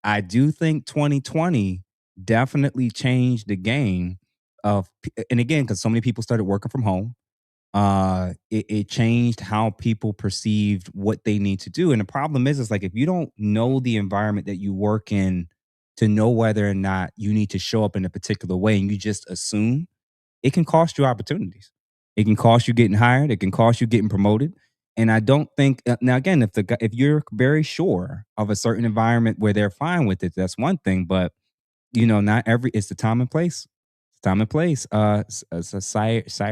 I do think 2020 definitely changed the game of, and again, because so many people started working from home, it changed how people perceived what they need to do. And the problem is like, if you don't know the environment that you work in to know whether or not you need to show up in a particular way and you just assume, it can cost you opportunities. It can cost you getting hired. It can cost you getting promoted. And I don't think now again, if you're very sure of a certain environment where they're fine with it, that's one thing. But not every it's the time and place. Time and place. Sai. Thank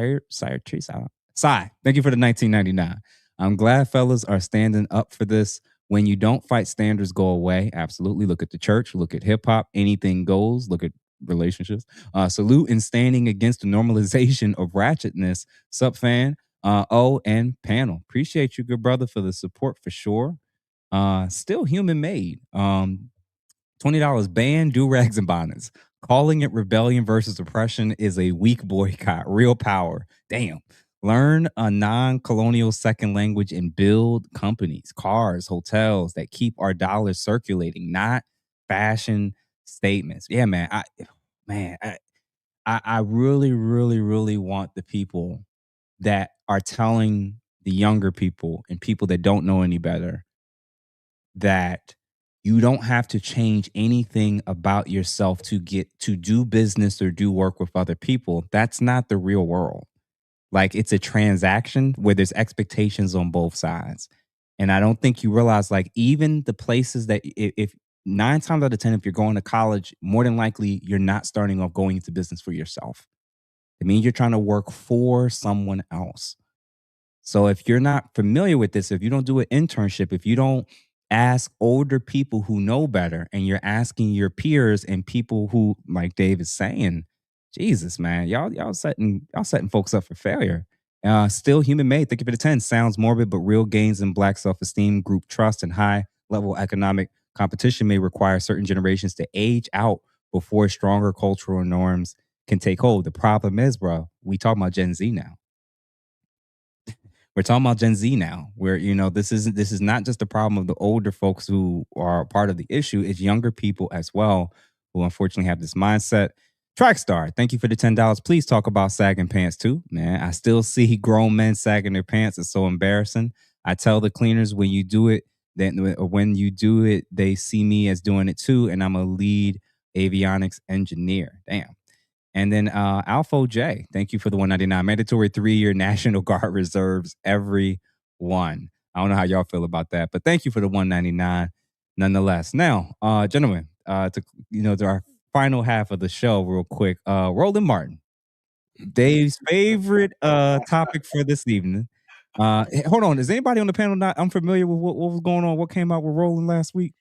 you for the 1999. I'm glad fellas are standing up for this. When you don't fight, standards go away. Absolutely. Look at the church. Look at hip hop. Anything goes. Look at relationships. Salute in standing against the normalization of ratchetness. Sup, fan? And panel. Appreciate you, good brother, for the support for sure. Still human made. $20 ban Durags and Bonnets. Calling it rebellion versus oppression is a weak boycott. Real power. Damn. Learn a non-colonial second language and build companies, cars, hotels that keep our dollars circulating, not fashion statements. Yeah, man. I really, really, really want the people that are telling the younger people and people that don't know any better that you don't have to change anything about yourself to get to do business or do work with other people. That's not the real world. Like, it's a transaction where there's expectations on both sides. And I don't think you realize, like, even the places that if 9 times out of 10, if you're going to college, more than likely you're not starting off going into business for yourself. It means you're trying to work for someone else. So if you're not familiar with this, if you don't do an internship, if you don't ask older people who know better, and you're asking your peers and people who, like Dave is saying, Jesus, man, y'all setting folks up for failure. Still human made. Thank you for the 10. Sounds morbid, but real gains in Black self-esteem, group trust, and high level economic competition may require certain generations to age out before stronger cultural norms can take hold. The problem is, bro, we talking about Gen Z now. We're talking about Gen Z now, where this is not just the problem of the older folks who are part of the issue. It's younger people as well who unfortunately have this mindset. Trackstar, thank you for the $10. Please talk about sagging pants too, man. I still see grown men sagging their pants. It's so embarrassing. I tell the cleaners, when you do it, Then when you do it, they see me as doing it too, and I'm a lead avionics engineer. Damn. And then Alpha J, thank you for the 199. Mandatory 3-year National Guard reserves, every one. I don't know how y'all feel about that, but thank you for the 199 nonetheless. Now, gentlemen, to our final half of the show, real quick. Roland Martin, Dave's favorite topic for this evening. Hold on, is anybody on the panel not unfamiliar with what was going on? What came out with Roland last week?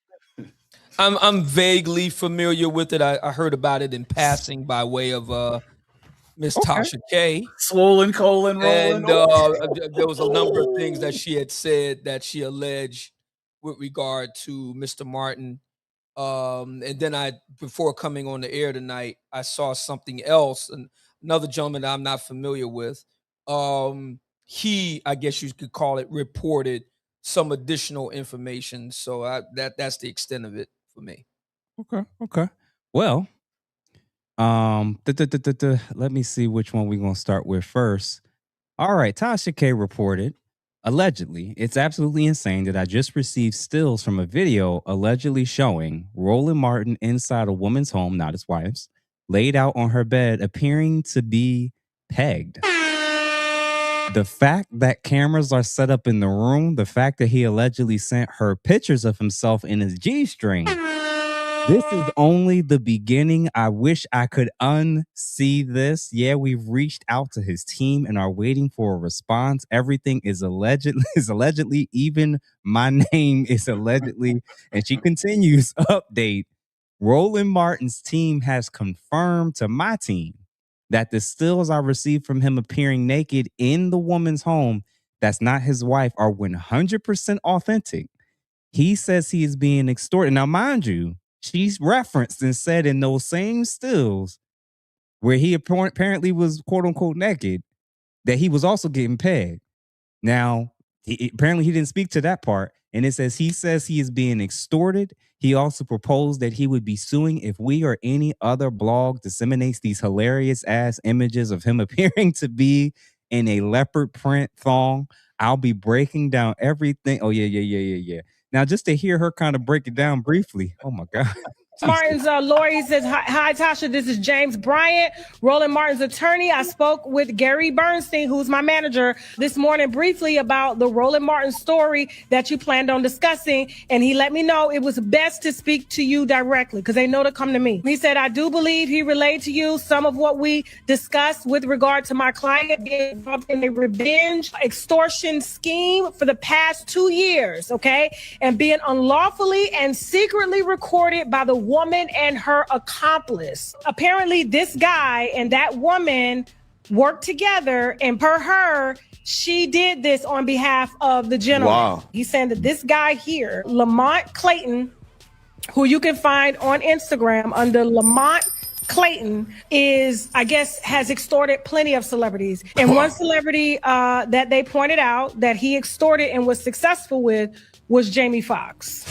I'm vaguely familiar with it. I heard about it in passing by way of Miss Tasha K. Swollen colon rolling. And there was a number of things that she had said that she alleged with regard to Mr. Martin. And then before coming on the air tonight, I saw something else, and another gentleman that I'm not familiar with. He, I guess you could call it, reported some additional information. So that's the extent of it for me. Okay. Well, let me see which one we're gonna start with first. All right, Tasha K reported, allegedly, it's absolutely insane that I just received stills from a video allegedly showing Roland Martin inside a woman's home, not his wife's, laid out on her bed, appearing to be pegged. The fact that cameras are set up in the room, the fact that he allegedly sent her pictures of himself in his G-string, this is only the beginning. I wish I could unsee this. Yeah, we've reached out to his team and are waiting for a response. Everything is allegedly, even my name is allegedly. And she continues, update. Roland Martin's team has confirmed to my team that the stills I received from him appearing naked in the woman's home, that's not his wife, are 100% authentic. He says he is being extorted. Now, mind you, she's referenced and said in those same stills where he apparently was quote unquote naked, that he was also getting pegged. Now, apparently he didn't speak to that part. And it says he is being extorted. He also proposed that he would be suing if we or any other blog disseminates these hilarious ass images of him appearing to be in a leopard print thong. I'll be breaking down everything. Oh, yeah. Now, just to hear her kind of break it down briefly. Oh, my God. Martin's lawyer says, hi, Tasha, this is James Bryant, Roland Martin's attorney. I spoke with Gary Bernstein, who's my manager, this morning briefly about the Roland Martin story that you planned on discussing. And he let me know it was best to speak to you directly because they know to come to me. He said, I do believe he relayed to you some of what we discussed with regard to my client being involved in a revenge extortion scheme for the past 2 years, okay? And being unlawfully and secretly recorded by the woman and her accomplice. Apparently, this guy and that woman worked together, and per her, she did this on behalf of the gentleman. Wow. He's saying that this guy here, Lamont Clayton, who you can find on Instagram under Lamont Clayton, is, I guess, has extorted plenty of celebrities. And one celebrity that they pointed out that he extorted and was successful with was Jamie Foxx.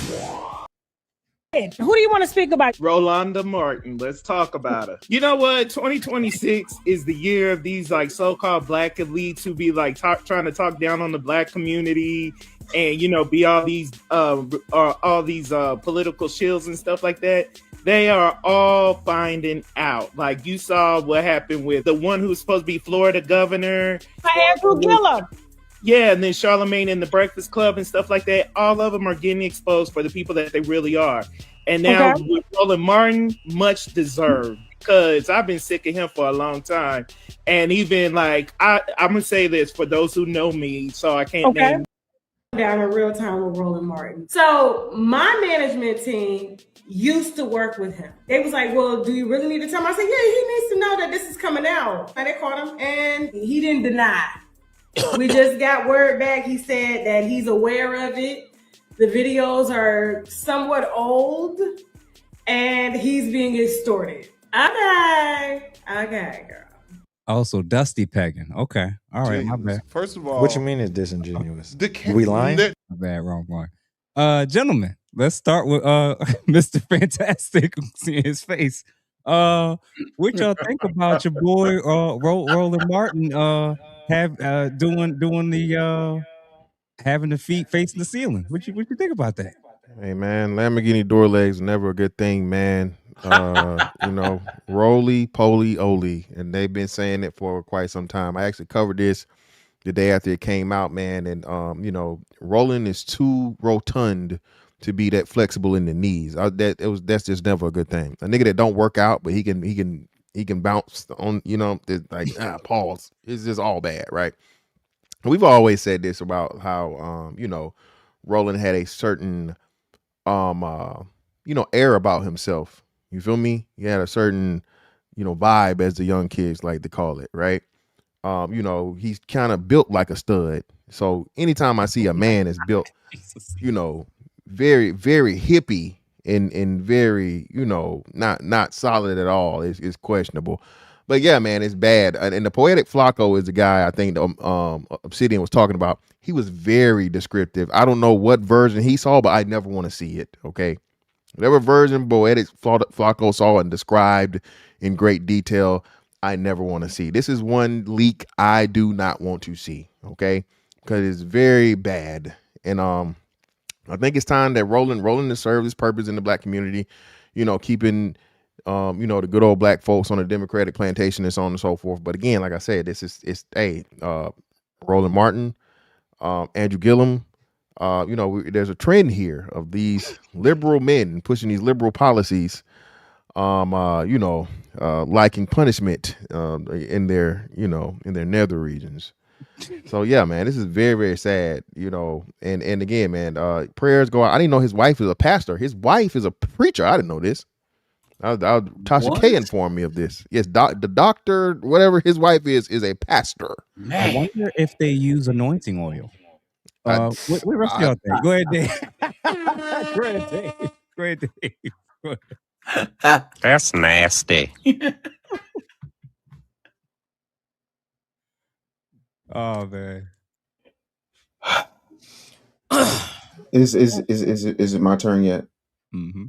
Who do you want to speak about? Rolanda Martin. Let's talk about her. You know what? 2026 is the year of these like so-called black elites who be like trying to talk down on the black community and, you know, be all these political shills and stuff like that. They are all finding out. Like you saw what happened with the one who's supposed to be Florida governor. Andrew Gillum. Yeah, and then Charlemagne and the Breakfast Club and stuff like that. All of them are getting exposed for the people that they really are. And now with Roland Martin, much deserved, because I've been sick of him for a long time. And even like, I'm going to say this for those who know me, so I can't name down in real time with Roland Martin. So my management team used to work with him. They was like, well, do you really need to tell him? I said, yeah, he needs to know that this is coming out. And they called him and he didn't deny. We just got word back. He said that he's aware of it. The videos are somewhat old and he's being extorted. Okay, girl. Also, Dusty pegging. Okay. All right. My bad. First of all, what you mean is disingenuous? We lying? My bad. Wrong. Gentlemen, let's start with Mr. Fantastic. Seeing his face. What y'all think about your boy Roland Martin doing the having the feet facing the ceiling. What you think about that? Hey man, Lamborghini door legs never a good thing, man. Roly poly oly, and they've been saying it for quite some time. I actually covered this the day after it came out, man, and Roland is too rotund to be that flexible in the knees. That's just never a good thing. A nigga that don't work out, but he can bounce on, pause. It's just all bad, right? We've always said this about how Roland had a certain air about himself. You feel me? He had a certain, vibe, as the young kids like to call it, right? He's kind of built like a stud. So anytime I see a man that's built, very, very hippie and very, not solid at all, is questionable. But yeah, man, it's bad. And the Poetic Flacco is the guy I think Obsidian was talking about. He was very descriptive. I don't know what version he saw, but I never want to see it. Okay. Whatever version Poetic Flacco saw and described in great detail, I never want to see. This is one leak I do not want to see. Okay. Because it's very bad. And I think it's time that Roland to serve his purpose in the black community, keeping the good old black folks on the Democratic plantation and so on and so forth. But again, like I said, Roland Martin, Andrew Gillum, there's a trend here of these liberal men pushing these liberal policies, liking punishment in their nether regions. So yeah, man, this is very, very sad, and again, man, prayers go out. I didn't know his wife is a pastor. His wife is a preacher. I didn't know this. Tasha K informed me of this. Yes, the doctor, whatever his wife is a pastor. Man. I wonder if they use anointing oil. What rest of y'all think? Go ahead, Dave. Go ahead, Dave. That's nasty. Oh man. Is it my turn yet? Mm-hmm.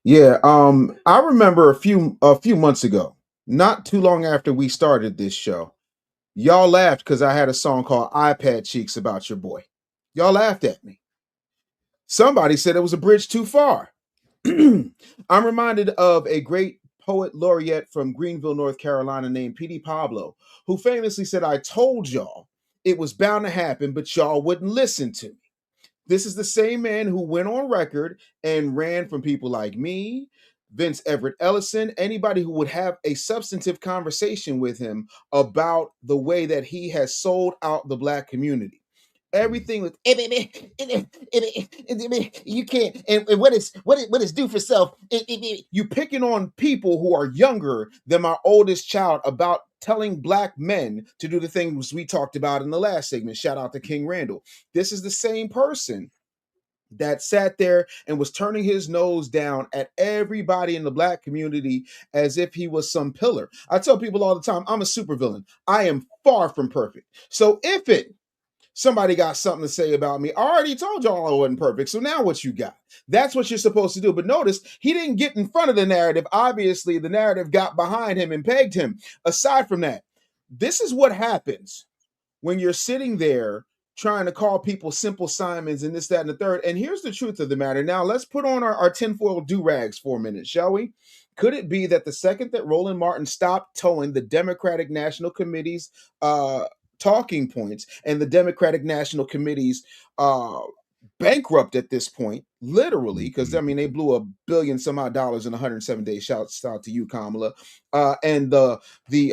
Yeah. I remember a few months ago, not too long after we started this show, y'all laughed because I had a song called iPad Cheeks about your boy. Y'all laughed at me. Somebody said it was a bridge too far. I'm reminded of a great poet laureate from Greenville, North Carolina named P.D. Pablo, who famously said, "I told y'all it was bound to happen, but y'all wouldn't listen to me." This is the same man who went on record and ran from people like me, Vince Everett Ellison, anybody who would have a substantive conversation with him about the way that he has sold out the black community. Everything with you can't, and what is due for self. You picking on people who are younger than my oldest child about telling black men to do the things we talked about in the last segment. Shout out to King Randall. This is the same person that sat there and was turning his nose down at everybody in the black community as if he was some pillar. I tell people all the time, I'm a supervillain. I am far from perfect. So if somebody got something to say about me, I already told y'all I wasn't perfect. So now what you got? That's what you're supposed to do. But notice, he didn't get in front of the narrative. Obviously, the narrative got behind him and pegged him. Aside from that, this is what happens when you're sitting there trying to call people simple Simons and this, that, and the third. And here's the truth of the matter. Now, let's put on our tinfoil do-rags for a minute, shall we? Could it be that the second that Roland Martin stopped towing the Democratic National Committee's talking points, and the Democratic National Committee's bankrupt at this point, literally, because I mean they blew $1 billion some odd in 107 days. Shouts out to you, Kamala. And the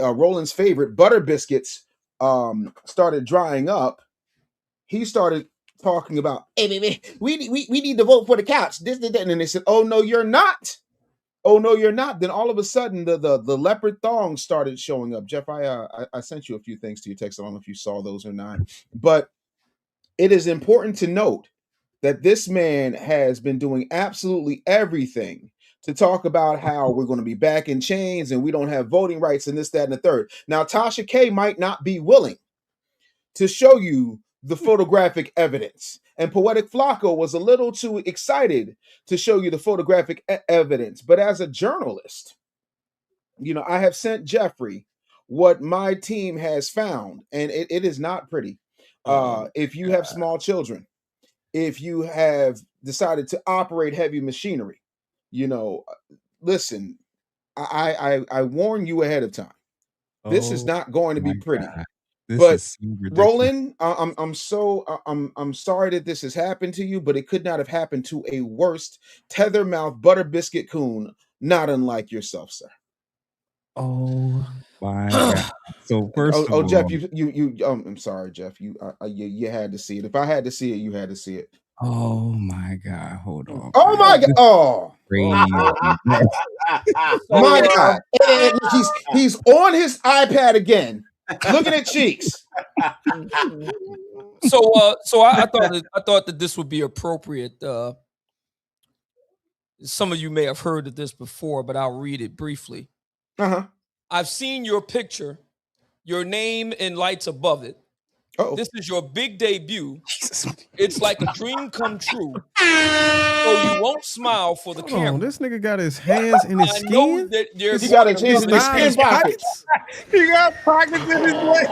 Roland's favorite butter biscuits started drying up. He started talking about, "Hey, baby, we need to vote for the couch." This, that, and they said, "Oh no, you're not. Oh no, you're not." Then all of a sudden, the leopard thongs started showing up. Jeff, I sent you a few things to your text. I don't know if you saw those or not, but it is important to note that this man has been doing absolutely everything to talk about how we're going to be back in chains and we don't have voting rights and this, that, and the third. Now, Tasha K might not be willing to show you the photographic evidence. And Poetic Flacco was a little too excited to show you the photographic evidence. But as a journalist, I have sent Jeffrey what my team has found, and it is not pretty. If you have small children, if you have decided to operate heavy machinery, listen, I warn you ahead of time. This is not going to be pretty. God. This But is so ridiculous. Roland, I'm sorry that this has happened to you, but it could not have happened to a worse tether mouth butter biscuit coon, not unlike yourself, sir. Oh my God. So first of all, Jeff, I'm sorry, Jeff. You had to see it. If I had to see it, you had to see it. oh my God. Hold on. Oh my God. Oh. Crazy. My God. And he's on his iPad again, looking at cheeks. So I thought that this would be appropriate. Some of you may have heard of this before, but I'll read it briefly. I've seen your picture, your name in lights above it. Uh-oh. This is your big debut. It's like a dream come true. So you won't smile for the camera. This nigga got his hands in his I know skin. that He got his hands in his skin pockets. He got pockets in his leg.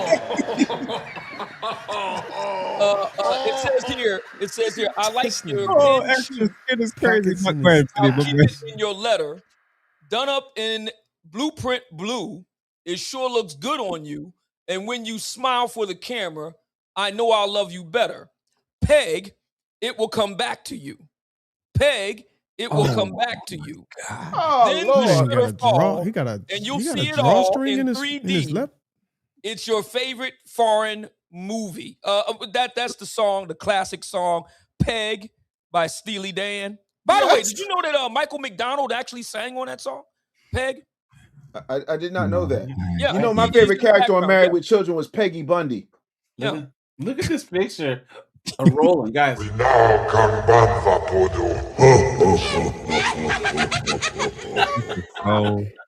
It says here, I like your Extra skin is crazy. I'll keep it in your letter. Done up in blueprint blue. It sure looks good on you. And when you smile for the camera, I know I'll love you better. Peg, it will come back to you. Peg, it will come back to you. Then Lord. and you'll see it all in 3D. It's your favorite foreign movie. That's the song, the classic song, Peg by Steely Dan. By the way, did you know that Michael McDonald actually sang on that song, Peg? I did not know that. Yeah, my favorite character on Married with Children was Peggy Bundy. Yeah. Look at this picture of Roland, guys.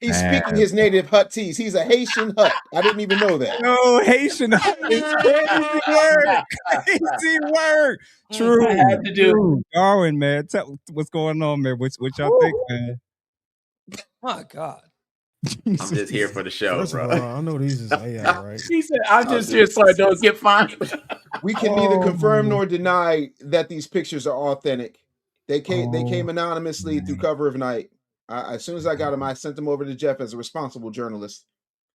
He's speaking his native Huttese. He's a Haitian Hut. I didn't even know that. No, Haitian Hut is crazy work. Crazy work. True. I had to do. Darwin, man. Tell what's going on, man. What y'all think, man? My God. I'm just here for the show, First bro. of all, I know these is AI, right? He said, I'm just here so I don't get fined. We can neither confirm nor deny that these pictures are authentic. They came anonymously through cover of night. As soon as I got them, I sent them over to Jeff as a responsible journalist.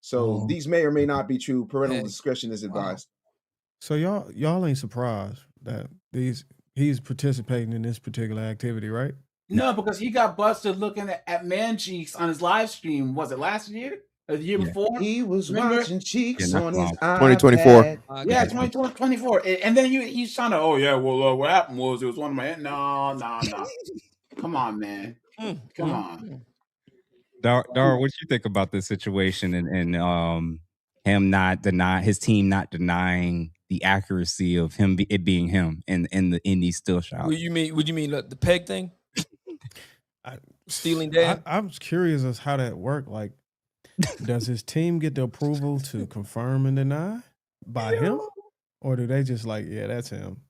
So these may or may not be true. Parental discretion is advised. So y'all ain't surprised that he's participating in this particular activity, right? No, because he got busted looking at man cheeks on his live stream. Was it last year or the year before? He was watching cheeks on his 2024. iPad. Yeah, 2024. And then he's trying to, what happened was it was one of my, no. Come on, man. Come on. Dar, what you think about this situation and him not denying, his team not denying the accuracy of it being him in these still shots? Would you mean the Peg thing? Stealing Dan? I was curious as how that worked. Like, does his team get the approval to confirm and deny by him? Or do they just like, yeah, that's him?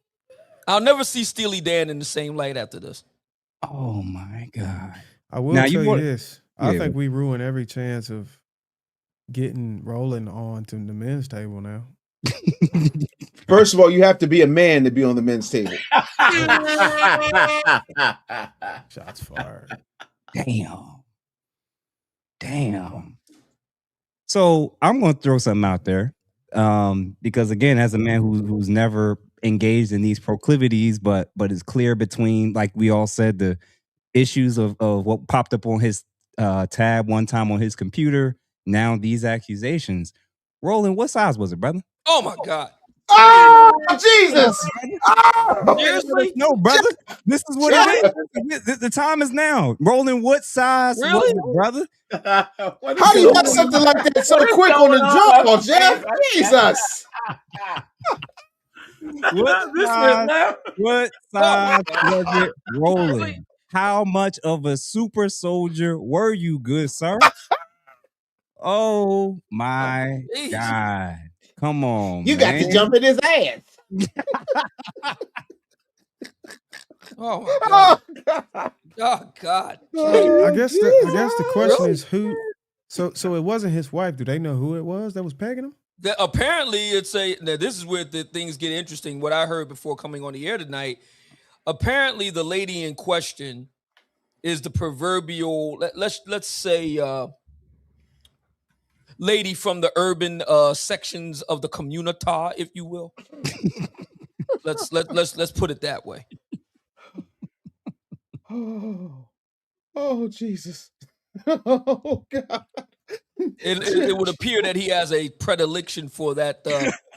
I'll never see Steely Dan in the same light after this. Oh my God. I will tell you this. I think we ruin every chance of getting Roland on to the men's table now. First of all, you have to be a man to be on the men's table. Shots fired. Damn. So I'm going to throw something out there because, again, as a man who's never engaged in these proclivities, but is clear between, like we all said, the issues of what popped up on his tab one time on his computer, now these accusations. Roland, what size was it, brother? Oh, my God. Oh, Jesus. Oh, seriously? No, brother. This is what it is. The time is now. Roland, what size was it, brother? How do you got something like that so quick on the draw, Jeff? Jesus. What size was it, Roland? How much of a super soldier were you, good sir? Oh my God. Come on. You got to jump in his ass. Oh my God. Oh God. I guess the question is who. So it wasn't his wife. Do they know who it was that was pegging him? Apparently, now this is where the things get interesting. What I heard before coming on the air tonight, apparently the lady in question is the proverbial, let's say, lady from the urban sections of the community, if you will. let's put it that way. Oh Jesus. Oh God. It would appear that he has a predilection for that,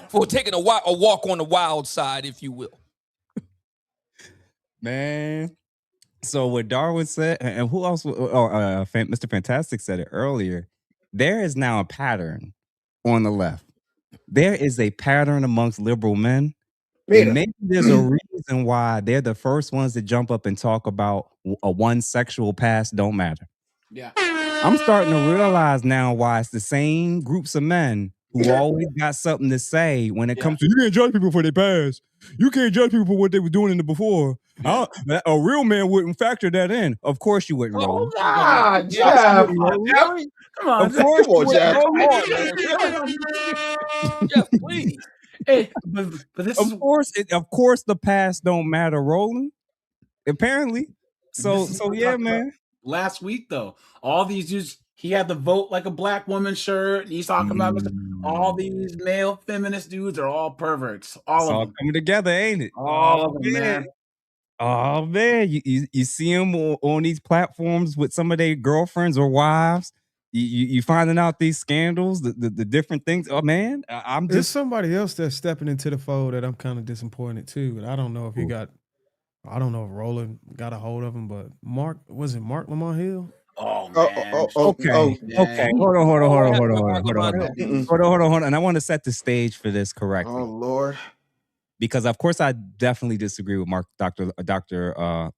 for taking a walk on the wild side, if you will. Man. So what Darwin said, and who else? Mr. Fantastic said it earlier. There is now a pattern on the left. There is a pattern amongst liberal men. And maybe there's a reason why they're the first ones to jump up and talk about a one sexual past don't matter. Yeah. I'm starting to realize now why it's the same groups of men who always got something to say when it comes to you can't judge people for their past. You can't judge people for what they were doing in the before. A real man wouldn't factor that in. Of course you wouldn't. Oh God, Jeff. Come on, of course you wouldn't. Jeff. Come on, man. Jeff, please. Hey, but this of course the past don't matter, Roland. Apparently. So yeah, man. Last week though, all these dudes, he had the vote like a black woman shirt. And he's talking about all these male feminist dudes are all perverts. All of them coming together, ain't it? All of them, man. Oh man, you see them on these platforms with some of their girlfriends or wives. You finding out these scandals, the different things. Oh man, There's somebody else that's stepping into the fold that I'm kind of disappointed too. And I don't know if I don't know if Roland got a hold of him, but Mark Lamont Hill? Oh man. Okay. Hold on. And I want to set the stage for this correctly. Oh Lord. Because of course I definitely disagree with Dr.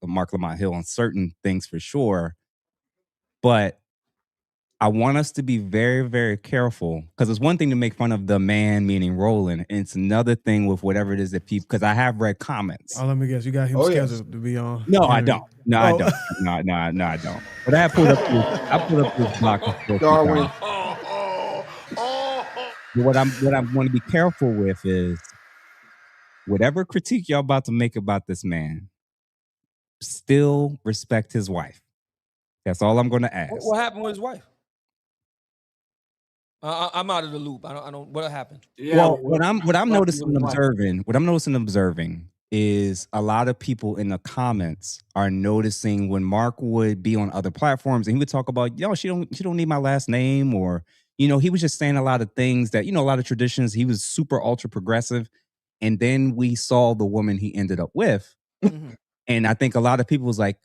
Mark Lamont Hill on certain things for sure. But I want us to be very, very careful because it's one thing to make fun of the man, meaning Roland, and it's another thing with whatever it is that people. Because I have read comments. Oh, let me guess, you got him scheduled to be on. No, I don't. No, I don't. No, I don't. But I pulled up this block of Darwin. What I want to be careful with is whatever critique y'all about to make about this man, still respect his wife. That's all I'm going to ask. What happened with his wife? I'm out of the loop. I don't. What happened? Yeah, well, what I'm noticing and observing is a lot of people in the comments are noticing when Mark would be on other platforms and he would talk about, yo, she don't need my last name, or he was just saying a lot of things that a lot of traditions. He was super ultra progressive, and then we saw the woman he ended up with, and I think a lot of people was like,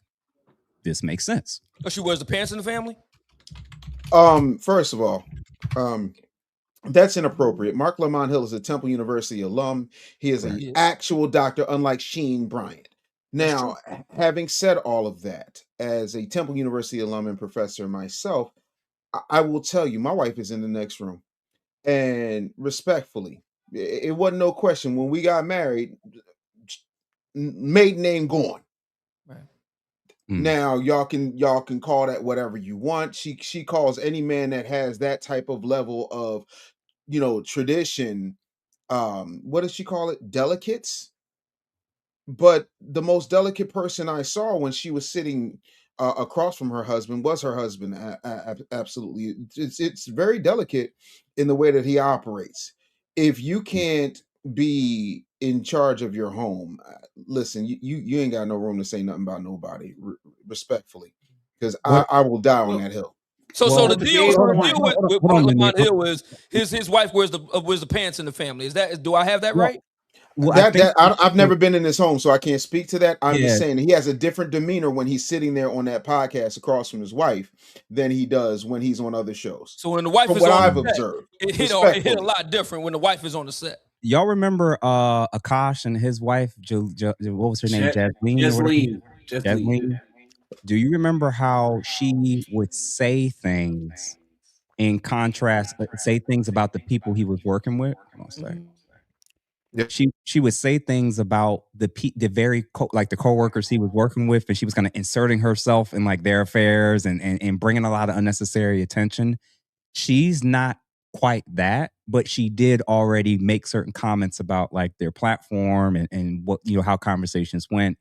this makes sense. Oh, she wears the pants in the family? First of all, that's inappropriate. Mark Lamont Hill is a Temple University alum. He is an actual doctor, unlike Sheen Bryant. Now, having said all of that, as a Temple University alum and professor myself, I will tell you, my wife is in the next room. And respectfully, it wasn't no question. When we got married, maiden name gone. Now y'all can call that whatever you want. She calls any man that has that type of level of tradition, what does she call it? Delicates. But the most delicate person I saw when she was sitting across from her husband was her husband. Absolutely, it's very delicate in the way that he operates. If you can't be in charge of your home, listen, you ain't got no room to say nothing about nobody, respectfully, because I will die on that hill. So the deal with Lamont Hill is his wife wears the pants in the family. Do I have that right? Well, I've never been in his home, so I can't speak to that. I'm just saying he has a different demeanor when he's sitting there on that podcast across from his wife than he does when he's on other shows. So when the wife is what on I've the set, observed, it hit a lot different when the wife is on the set. Y'all remember Akash and his wife, what was her name? Jasmine. Do you remember how she would say things in contrast, say things about the people he was working with? She would say things about the coworkers he was working with, and she was kind of inserting herself in like their affairs and bringing a lot of unnecessary attention. She's not quite that, but she did already make certain comments about like their platform and what, how conversations went.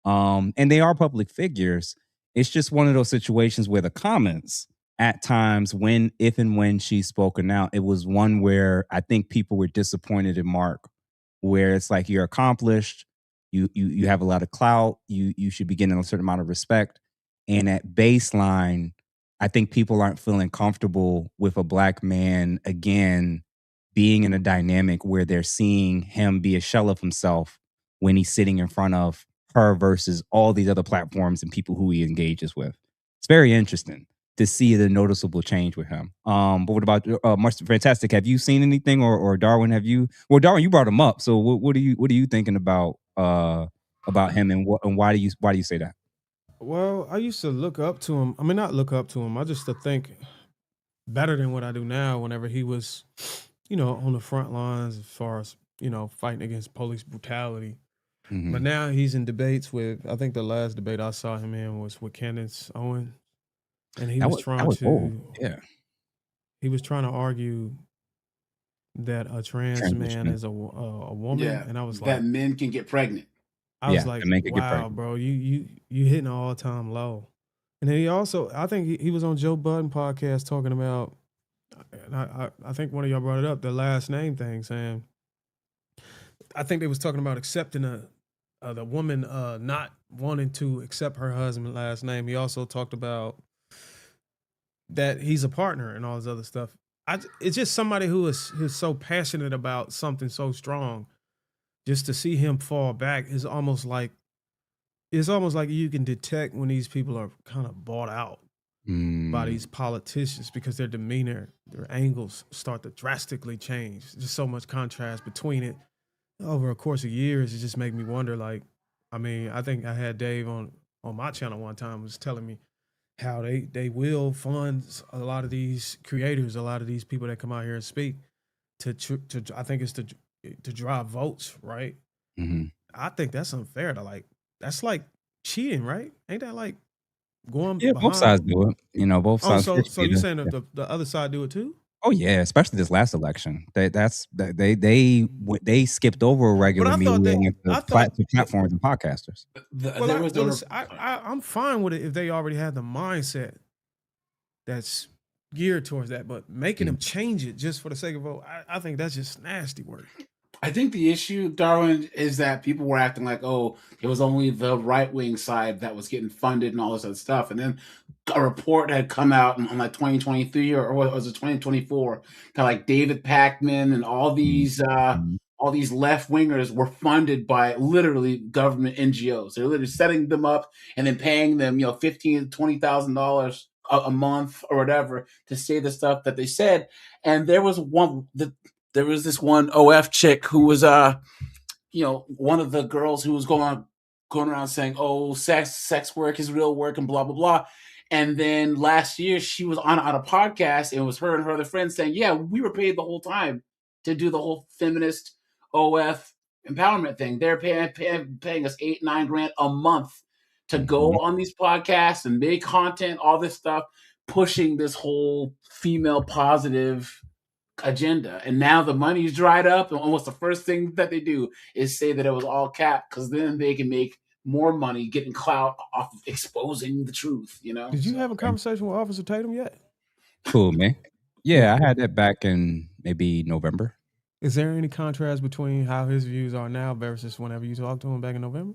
And they are public figures. It's just one of those situations where the comments at times if and when she's spoken out, it was one where I think people were disappointed in Mark, where it's like, you're accomplished, you have a lot of clout, you should be getting a certain amount of respect. And at baseline, I think people aren't feeling comfortable with a black man again being in a dynamic where they're seeing him be a shell of himself when he's sitting in front of her versus all these other platforms and people who he engages with. It's very interesting to see the noticeable change with him. But what about Mr. Fantastic? Have you seen anything, or Darwin? Have you? Well, Darwin, you brought him up. So what are you thinking about him, and why do you say that? Well, I used to look up to him. I mean, not look up to him. I just to think better than what I do now. Whenever he was, on the front lines as far as fighting against police brutality. Mhm. But now he's in debates with. I think the last debate I saw him in was with Candace Owens, and he was trying to. Old. Yeah. He was trying to argue that a trans man is a woman, and I was like, that men can get pregnant. I was like, wow, bro, you hitting an all-time low. And then he also, I think he was on Joe Budden podcast talking about, and I think one of y'all brought it up, the last name thing, saying, I think they was talking about accepting the woman not wanting to accept her husband's last name. He also talked about that he's a partner and all this other stuff. It's just somebody who's so passionate about something so strong. Just to see him fall back is almost like you can detect when these people are kind of bought out by these politicians because their demeanor, their angles start to drastically change. Just so much contrast between it over a course of years. It just made me wonder. Like, I mean, I think I had Dave on my channel one time was telling me how they will fund a lot of these creators, a lot of these people that come out here and speak to I think it's to drive votes, right? Mm-hmm. I think that's unfair that's like cheating, right? Ain't that like going behind? Both sides do it. Both sides. So you saying that the other side do it too? Oh yeah, especially this last election. They skipped over a regular meeting with platforms and podcasters. I'm fine with it if they already had the mindset that's geared towards that, but making them change it just for the sake of vote, I think that's just nasty work. I think the issue, Darwin, is that people were acting like, oh, it was only the right-wing side that was getting funded and all this other stuff. And then a report had come out in like 2023 or was it 2024? Kind of like David Pakman and all these left-wingers were funded by literally government NGOs. They're literally setting them up and then paying them, $15,000 to $20,000 a month or whatever to say the stuff that they said. And there was this one OF chick who was, one of the girls who was going around saying, oh, sex work is real work and blah, blah, blah. And then last year she was on a podcast and it was her and her other friends saying, yeah, we were paid the whole time to do the whole feminist OF empowerment thing. They're paying us $8-9 a month to go on these podcasts and make content, all this stuff, pushing this whole female positive agenda. And now the money's dried up, and almost the first thing that they do is say that it was all cap, because then they can make more money getting clout off of exposing the truth. Did you have a conversation with Officer Tatum yet? Cool, man. Yeah, I had that back in maybe November. Is there any contrast between how his views are now versus whenever you talked to him back in November?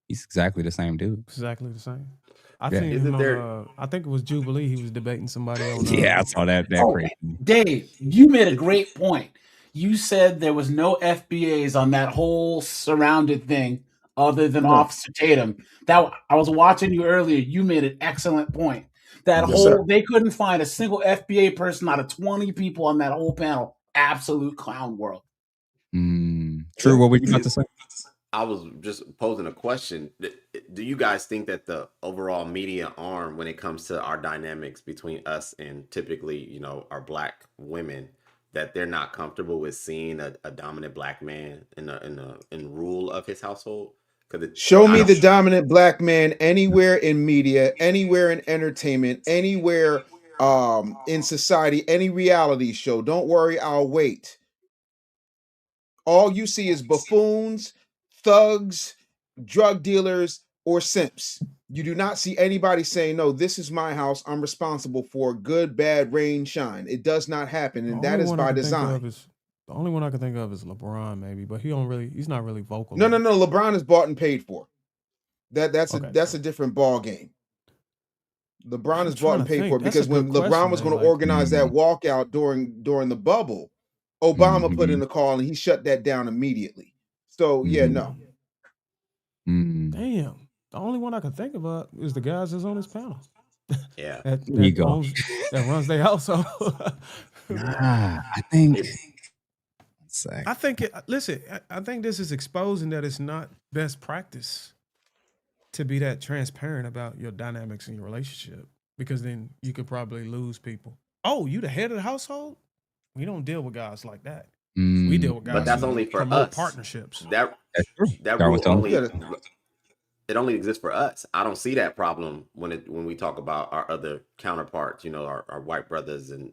He's exactly the same dude. Exactly the same. I think it was Jubilee. He was debating somebody on. Yeah, I saw that. Crazy. Dave, you made a great point. You said there was no FBAs on that whole surrounded thing other than Officer Tatum. That I was watching you earlier. You made an excellent point. They couldn't find a single FBA person out of 20 people on that whole panel. Absolute clown world. True. What were you about to say? I was just posing a question. Do you guys think that the overall media arm, when it comes to our dynamics between us and typically, our black women, that they're not comfortable with seeing a dominant black man in rule of his household? Show me the dominant black man anywhere in media, anywhere in entertainment, anywhere in society, any reality show. Don't worry, I'll wait. All you see is buffoons, thugs, drug dealers, or simps. You do not see anybody saying, no, this is my house. I'm responsible for good, bad, rain, shine. It does not happen. And that is by design. The only one I can think of is LeBron, maybe, but he's not really vocal. No. LeBron is bought and paid for. That's a different ball game. LeBron is bought and paid for, because when LeBron was going to organize that walkout during the bubble, Obama put in a call and he shut that down immediately. So no. Damn. The only one I can think about is the guys that's on this panel. Yeah. that runs their household. I think. I think this is exposing that it's not best practice to be that transparent about your dynamics in your relationship, because then you could probably lose people. Oh, you the head of the household? We don't deal with guys like that. We deal with guys, but that's only for us. Partnerships. That rule only exists for us. I don't see that problem when we talk about our other counterparts. Our white brothers, and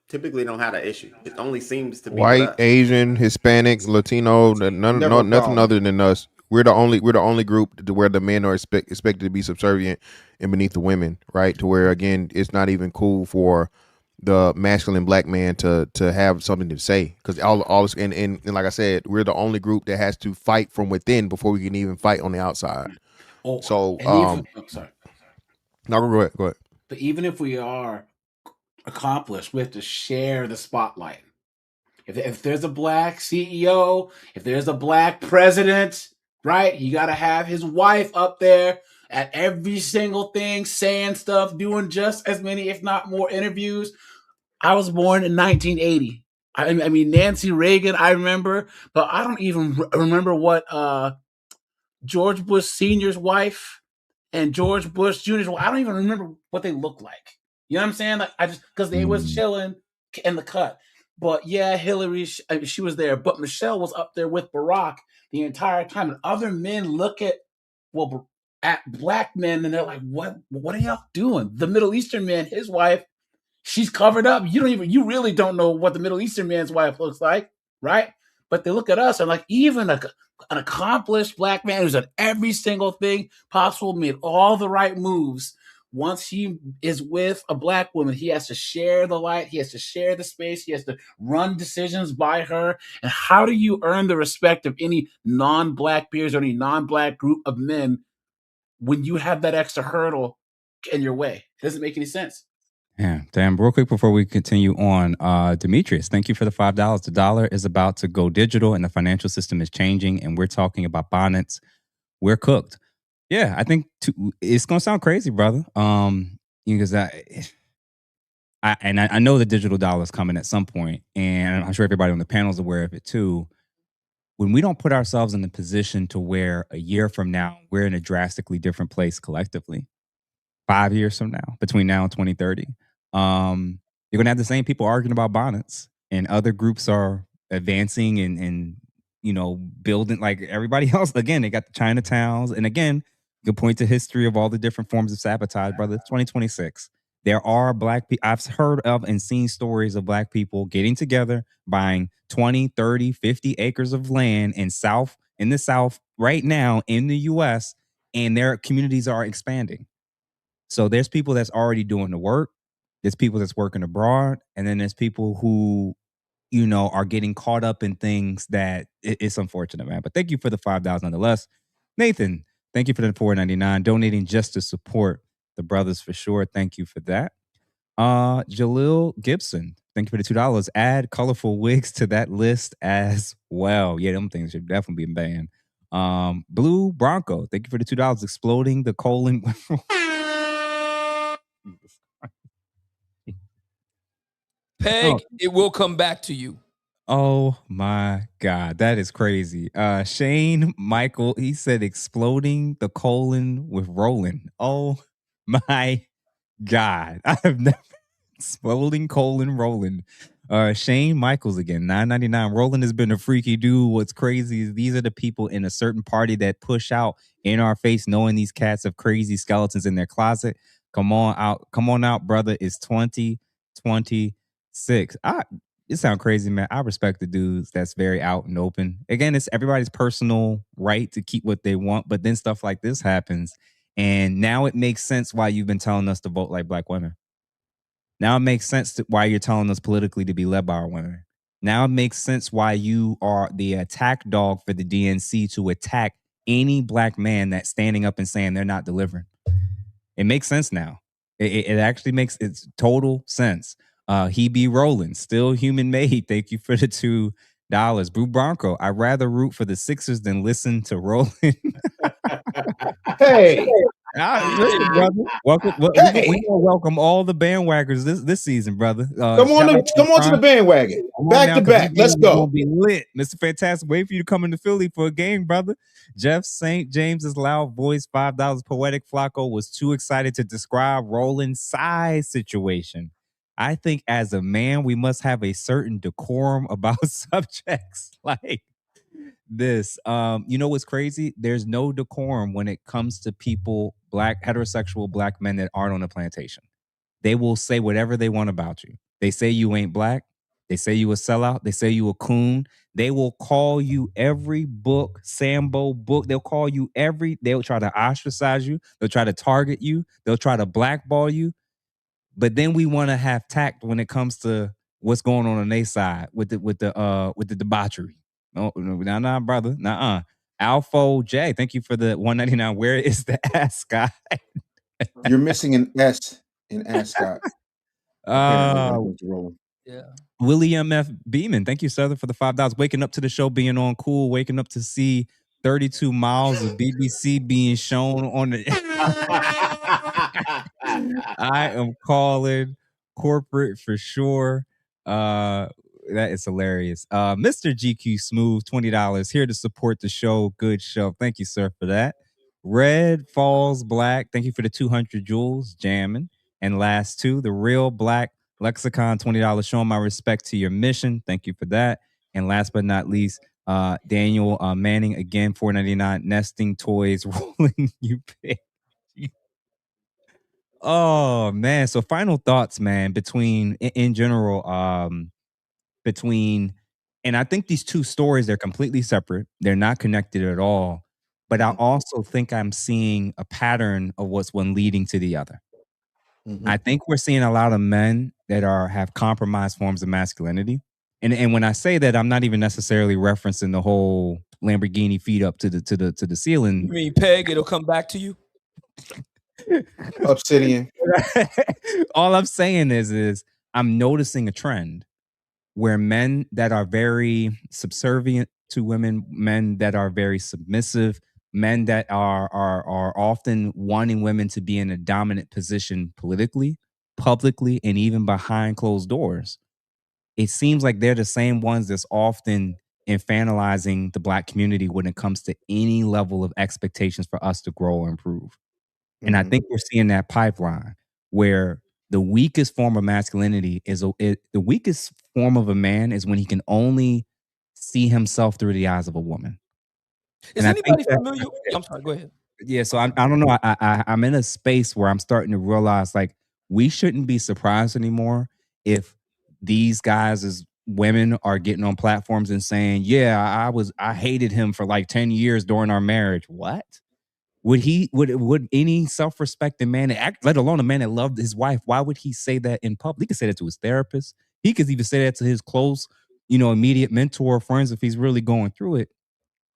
typically don't have that issue. It only seems to be white, Asian, Hispanic, Latino, nothing other than us. We're the only group to where the men are expected to be subservient and beneath the women, right? To where, again, it's not even cool for the masculine black man to have something to say, because all this, and like I said, we're the only group that has to fight from within before we can even fight on the outside. Sorry. No, go ahead. But even if we are accomplished, we have to share the spotlight. If there's a black CEO, if there's a black president, right? You got to have his wife up there at every single thing, saying stuff, doing just as many, if not more, interviews. I was born in 1980. I mean, Nancy Reagan, I remember, but I don't even remember what George Bush Sr.'s wife and George Bush Jr.'s wife, I don't even remember what they looked like. You know what I'm saying? Like, because they was chilling in the cut. But yeah, Hillary, she was there. But Michelle was up there with Barack the entire time. And other men look at black men and they're like, what are y'all doing? The Middle Eastern man, his wife, she's covered up. You really don't know what the Middle Eastern man's wife looks like, right? But they look at us and like, even an accomplished black man who's done every single thing possible, made all the right moves. Once he is with a black woman, he has to share the light. He has to share the space. He has to run decisions by her. And how do you earn the respect of any non-black peers or any non-black group of men when you have that extra hurdle in your way? It doesn't make any sense. Yeah, damn. Real quick before we continue on, Demetrius, thank you for the $5. The dollar is about to go digital and the financial system is changing, and we're talking about bonnets. We're cooked. Yeah, I think it's gonna sound crazy, brother. Because I know the digital dollar is coming at some point, and I'm sure everybody on the panel is aware of it too. When we don't put ourselves in the position to where a year from now we're in a drastically different place collectively, 5 years from now, between now and 2030, you're gonna have the same people arguing about bonnets, and other groups are advancing and building like everybody else. Again, they got the Chinatowns, and again, you can point to history of all the different forms of sabotage, brother. It's 2026. There are black people. I've heard of and seen stories of black people getting together, buying 20, 30, 50 acres of land in the South right now in the US, and their communities are expanding. So there's people that's already doing the work. There's people that's working abroad. And then there's people who, are getting caught up in things that it's unfortunate, man. But thank you for the $5 nonetheless. Nathan, thank you for the $4.99, donating just to support the brothers for sure. Thank you for that. Jalil Gibson, thank you for the $2. Add colorful wigs to that list as well. Yeah, them things should definitely be banned. Blue Bronco, thank you for the $2. Exploding the colon. Peg, it will come back to you. Oh my God, that is crazy. Shane Michael, he said exploding the colon with Roland. Oh my God. I have never exploding colon Roland. Shane Michaels again, $9.99. Roland has been a freaky dude. What's crazy is these are the people in a certain party that push out in our face, knowing these cats have crazy skeletons in their closet. Come on out, brother. It's 2026. It sounds crazy, man. I respect the dudes that's very out and open. Again, it's everybody's personal right to keep what they want, but then stuff like this happens. And now it makes sense why you've been telling us to vote like black women. Now it makes sense why you're telling us politically to be led by our women. Now it makes sense why you are the attack dog for the DNC to attack any black man that's standing up and saying they're not delivering. It makes sense now. It actually makes it's total sense. He be Roland, still human made. Thank you for the $2. Brew Bronco. I'd rather root for the Sixers than listen to Roland. Hey, Listen, brother. Welcome. We gonna welcome all the bandwagoners this season, brother. Come on to the bandwagon. Back to back. Let's go. Gonna be lit, Mr. Fantastic. Wait for you to come into Philly for a game, brother. Jeff St. James's loud voice, $5. Poetic Flacco was too excited to describe Roland's size situation. I think as a man, we must have a certain decorum about subjects like this. You know what's crazy? There's no decorum when it comes to people, heterosexual black men that aren't on a plantation. They will say whatever they want about you. They say you ain't black. They say you a sellout. They say you a coon. They will call you every book, Sambo book. They'll call you they'll try to ostracize you. They'll try to target you. They'll try to blackball you. But then we want to have tact when it comes to what's going on their side with the debauchery. No, nah, brother. Nuh-uh. Alpha J, thank you for the $1.99. Where is the ascot? You're missing an S in ascot. Yeah. William F. Beeman, thank you, sir, for the $5. Waking up to the show, being on cool, waking up to see 32 miles of BBC being shown on the. I am calling corporate for sure. That is hilarious. Mr. GQ Smooth, $20 here to support the show. Good show. Thank you, sir, for that. Red Falls Black, thank you for the 200 joules, jamming. And last two, the Real Black Lexicon, $20, showing my respect to your mission. Thank you for that. And last but not least, Daniel Manning, again, $4.99, nesting toys, rolling you pay. Oh man. So final thoughts, man, in general, and I think these two stories, they're completely separate. They're not connected at all. But I also think I'm seeing a pattern of what's one leading to the other. I think we're seeing a lot of men that have compromised forms of masculinity. And when I say that, I'm not even necessarily referencing the whole Lamborghini feet up to the ceiling. You mean Peg, it'll come back to you? Obsidian. All I'm saying is I'm noticing a trend where men that are very subservient to women, men that are very submissive, men that are often wanting women to be in a dominant position politically, publicly, and even behind closed doors. It seems like they're the same ones that's often infantilizing the black community when it comes to any level of expectations for us to grow or improve. And I think we're seeing that pipeline where the weakest form of masculinity the weakest form of a man is when he can only see himself through the eyes of a woman. Is anybody familiar? I'm sorry, go ahead. Yeah, so I don't know. I'm in a space where I'm starting to realize like we shouldn't be surprised anymore if these guys as women are getting on platforms and saying, yeah, I hated him for like 10 years during our marriage. What? Would any self-respecting man, let alone a man that loved his wife, why would he say that in public? He could say that to his therapist. He could even say that to his close, immediate mentor or friends if he's really going through it.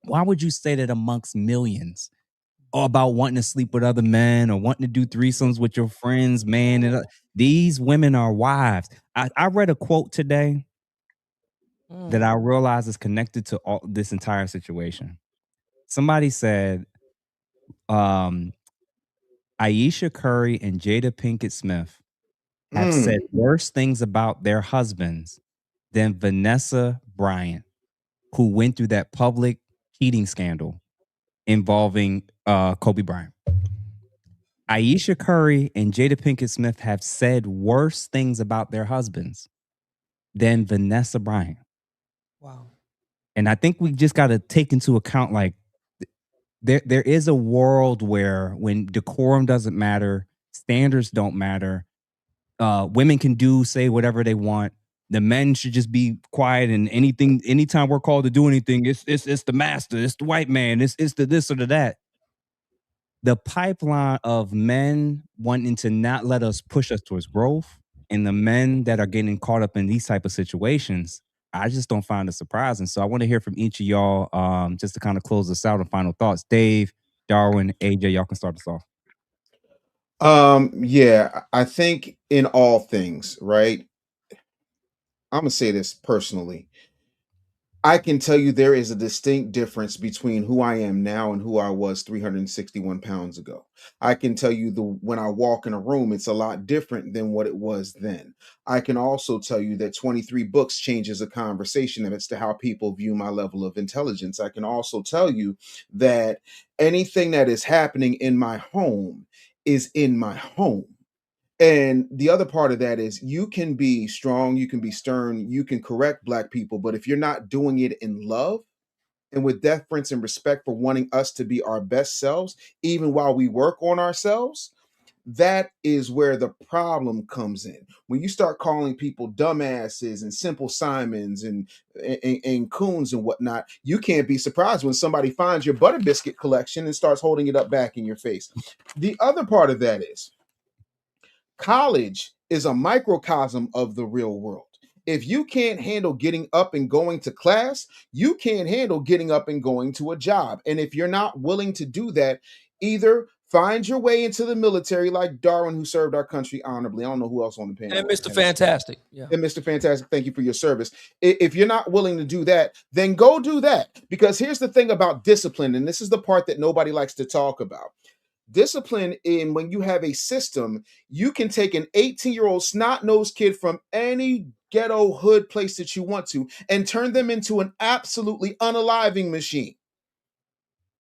Why would you say that amongst millions about wanting to sleep with other men or wanting to do threesomes with your friends, man? And these women are wives. I read a quote today that I realized is connected to all this entire situation. Somebody said, Aisha Curry and Jada Pinkett Smith have said worse things about their husbands than Vanessa Bryant, who went through that public cheating scandal involving Kobe Bryant. Aisha Curry and Jada Pinkett Smith have said worse things about their husbands than Vanessa Bryant. Wow. And I think we just got to take into account like there is a world where when decorum doesn't matter Standards don't matter. Women can say whatever they want. The men should just be quiet, and anytime we're called to do anything, it's the master, it's the white man, it's the this or the that. The pipeline of men wanting to not let us push us towards growth, and the men that are getting caught up in these type of situations, I just don't find it surprising. So I want to hear from each of y'all, just to kind of close this out and final thoughts. Dave, Darwin, AJ, y'all can start us off. Yeah, I think in all things, right? I'm gonna say this personally. I can tell you there is a distinct difference between who I am now and who I was 361 pounds ago. I can tell you when I walk in a room, it's a lot different than what it was then. I can also tell you that 23 books changes a conversation as to how people view my level of intelligence. I can also tell you that anything that is happening in my home is in my home. And the other part of that is you can be strong, you can be stern, you can correct Black people, but if you're not doing it in love and with deference and respect for wanting us to be our best selves, even while we work on ourselves, that is where the problem comes in. When you start calling people dumbasses and simple Simons and coons and whatnot, you can't be surprised when somebody finds your butter biscuit collection and starts holding it up back in your face. The other part of that is college is a microcosm of the real world. If you can't handle getting up and going to class, you can't handle getting up and going to a job. And if you're not willing to do that, either find your way into the military like Darwin, who served our country honorably. I don't know who else on the panel. And Mr. Fantastic. Yeah. And Mr. Fantastic, thank you for your service. If you're not willing to do that, then go do that. Because here's the thing about discipline, and this is the part that nobody likes to talk about. Discipline in when you have a system, you can take an 18-year-old snot-nosed kid from any ghetto hood place that you want to and turn them into an absolutely unaliving machine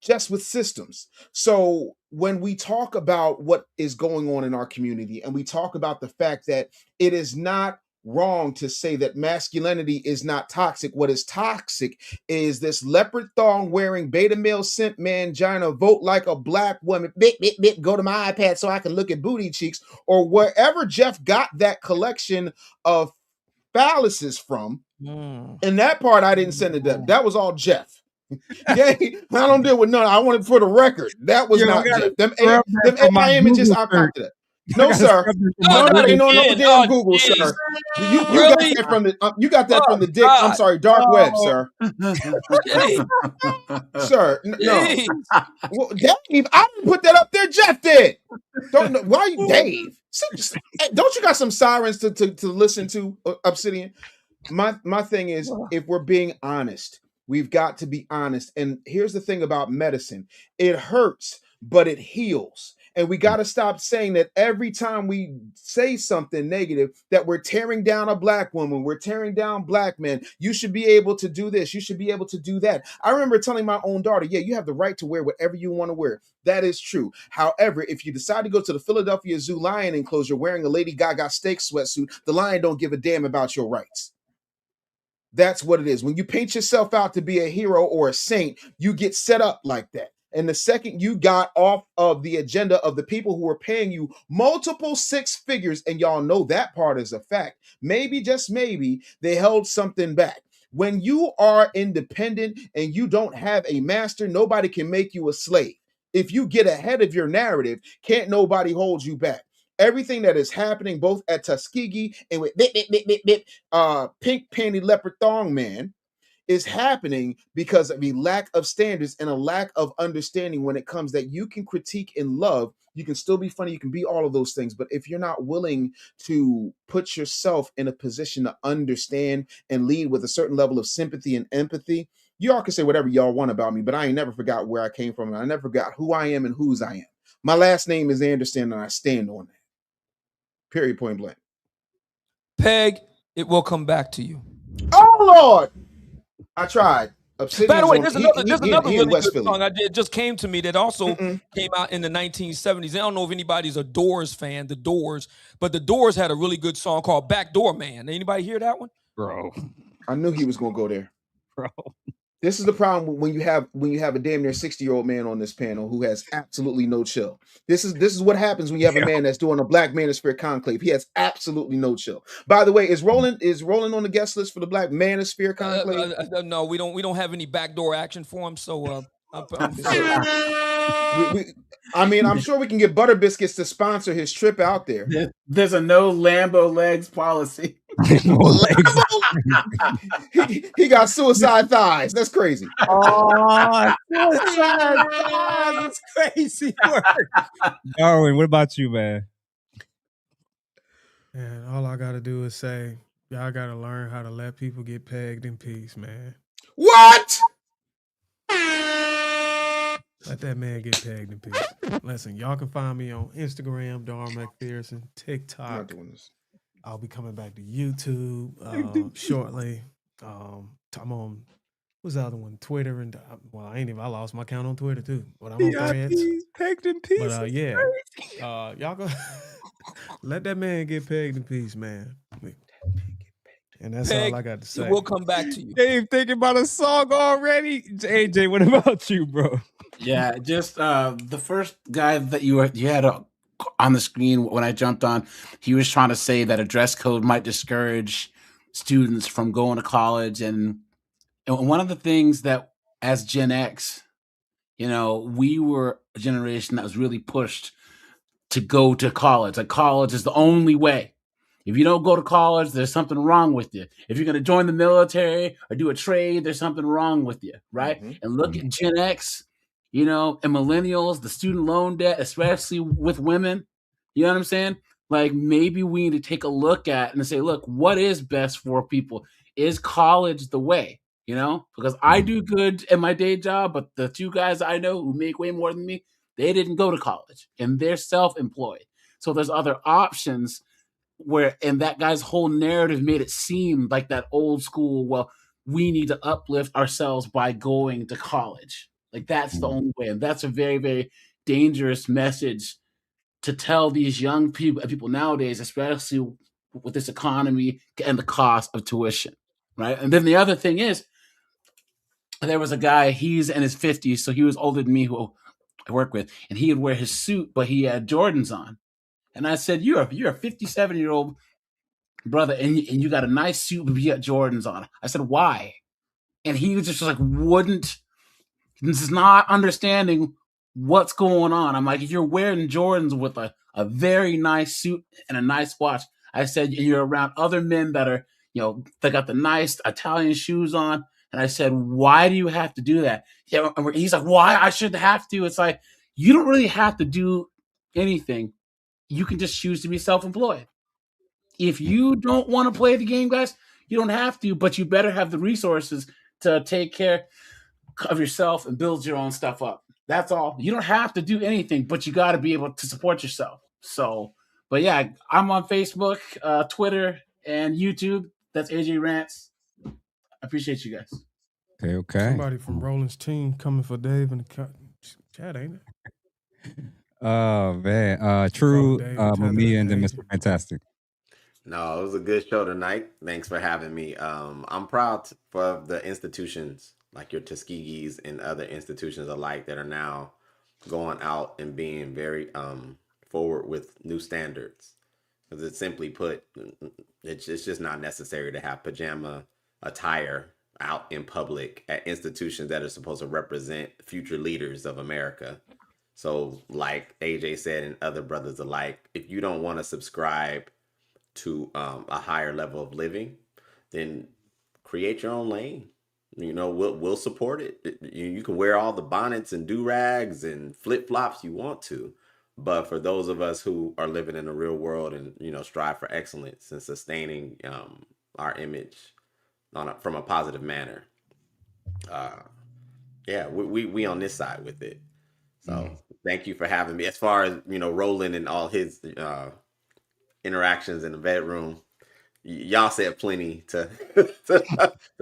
just with systems. So when we talk about what is going on in our community and we talk about the fact that it is not wrong to say that masculinity is not toxic. What is toxic is this leopard thong wearing beta male simp mangina, vote like a Black woman, go to my iPad so I can look at booty cheeks, or wherever Jeff got that collection of phalluses from. And that part I didn't send it to. That was all Jeff. Yeah, I don't deal with none. I want it for the record. That was not Jeff. Them AI images, I copied that. No, sir. No, that ain't no damn Google, sir. You really? Got that from the you got that from the dick. I'm sorry, dark web, sir. Sir, no. Well, Dave, I didn't put that up there. Jeff did. Don't know why you, Dave. Don't you got some sirens to listen to, Obsidian? My thing is, if we're being honest, we've got to be honest. And here's the thing about medicine: it hurts, but it heals. And we got to stop saying that every time we say something negative, that we're tearing down a Black woman, we're tearing down Black men. You should be able to do this. You should be able to do that. I remember telling my own daughter, yeah, you have the right to wear whatever you want to wear. That is true. However, if you decide to go to the Philadelphia Zoo lion enclosure wearing a Lady Gaga steak sweatsuit, the lion don't give a damn about your rights. That's what it is. When you paint yourself out to be a hero or a saint, you get set up like that. And the second you got off of the agenda of the people who are paying you multiple six figures, and y'all know that part is a fact, maybe, just maybe, they held something back. When you are independent and you don't have a master, nobody can make you a slave. If you get ahead of your narrative, can't nobody hold you back. Everything that is happening both at Tuskegee and with pink panty leopard thong man is happening because of a lack of standards and a lack of understanding when it comes that you can critique in love. You can still be funny. You can be all of those things. But if you're not willing to put yourself in a position to understand and lead with a certain level of sympathy and empathy, y'all can say whatever y'all want about me, but I ain't never forgot where I came from. And I never forgot who I am and whose I am. My last name is Anderson, and I stand on that. Period, point blank. Peg, it will come back to you. Oh, Lord. I tried. Obsidian's by the way, there's another really good Philly song. It just came to me that also came out in the 1970s. I don't know if anybody's a Doors fan, The Doors, but The Doors had a really good song called Backdoor Man. Anybody hear that one? Bro. I knew he was going to go there. Bro. This is the problem when you have a damn near 60-year-old man on this panel who has absolutely no chill. This is what happens when you have a man that's doing a Black Manosphere conclave. He has absolutely no chill. By the way, is Roland on the guest list for the Black Manosphere conclave? No, we don't have any backdoor action for him. So I'm I'm sure we can get Butter Biscuits to sponsor his trip out there. There's a no Lambo legs policy. he got suicide thighs. That's crazy. Oh, suicide thighs. That's crazy work. Darwin, what about you, man? And all I gotta do is say, y'all gotta learn how to let people get pegged in peace, man. What? Let that man get pegged in peace. Listen, y'all can find me on Instagram, Dar McPherson, TikTok. I'm not doing this. I'll be coming back to YouTube shortly. I'm on, what's the other one? Twitter and I lost my count on Twitter too. But I'm on Threads. Pegged in peace. But yeah, y'all go let that man get pegged in peace, man. And that's all I got to say. We'll come back to you. Dave thinking about a song already. AJ, what about you, bro? Yeah, just the first guy that you had on the screen when I jumped on, he was trying to say that a dress code might discourage students from going to college. And one of the things that as Gen X, we were a generation that was really pushed to go to college. Like college is the only way. If you don't go to college, there's something wrong with you. If you're going to join the military or do a trade, there's something wrong with you, right? Mm-hmm. And look at Gen X, and millennials, the student loan debt, especially with women. You know what I'm saying? Like maybe we need to take a look at and say, look, what is best for people? Is college the way? Because I do good at my day job, but the two guys I know who make way more than me, they didn't go to college and they're self-employed. So there's other options and that guy's whole narrative made it seem like that old school, well, we need to uplift ourselves by going to college. Like that's the only way. And that's a very, very dangerous message to tell these young people nowadays, especially with this economy and the cost of tuition, right? And then the other thing is, there was a guy, he's in his 50s, so he was older than me, who I work with, and he would wear his suit, but he had Jordans on. And I said, you're a 57-year-old brother, and you got a nice suit, but you got Jordans on. I said, why? And he was just like, this is not understanding what's going on. I'm like, if you're wearing Jordans with a very nice suit and a nice watch, I said, and you're around other men that are, they got the nice Italian shoes on. And I said, why do you have to do that? Yeah, he's like, why? I shouldn't have to. It's like, you don't really have to do anything. You can just choose to be self-employed. If you don't want to play the game, guys, you don't have to, but you better have the resources to take care of yourself and build your own stuff up. That's all. You don't have to do anything, but you got to be able to support yourself. So, but yeah, I'm on Facebook, Twitter, and YouTube. That's AJ Rants. I appreciate you guys. Okay. Somebody from Roland's team coming for Dave in the chat, ain't it? Oh man, True, Mamiya, and then Mr. Fantastic. No, it was a good show tonight. Thanks for having me. I'm proud for the institutions like your Tuskegees and other institutions alike that are now going out and being very forward with new standards. Because it's simply put, it's just not necessary to have pajama attire out in public at institutions that are supposed to represent future leaders of America. So like AJ said and other brothers alike, if you don't want to subscribe to a higher level of living, then create your own lane. We'll support it. You can wear all the bonnets and durags and flip-flops you want to, but for those of us who are living in the real world and strive for excellence and sustaining our image from a positive manner, we on this side with it. So thank you for having me. As far as Roland and all his interactions in the bedroom, y'all said plenty to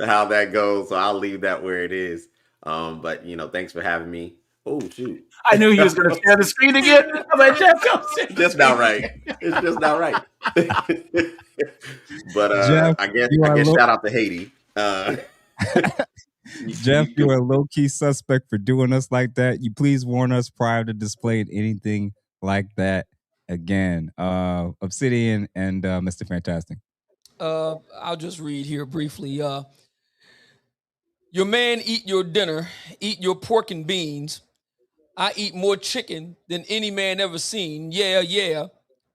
how that goes, so I'll leave that where it is. But thanks for having me. Oh shoot! I knew he was going to share the screen again. I'm like, Jeff, come just not right. It's just not right. But Jeff, I guess shout out to Haiti. Jeff, you're a low-key suspect for doing us like that. You please warn us prior to displaying anything like that again. Obsidian and Mr. Fantastic. I'll just read here briefly. Your man eat your dinner, eat your pork and beans. I eat more chicken than any man ever seen. Yeah, yeah.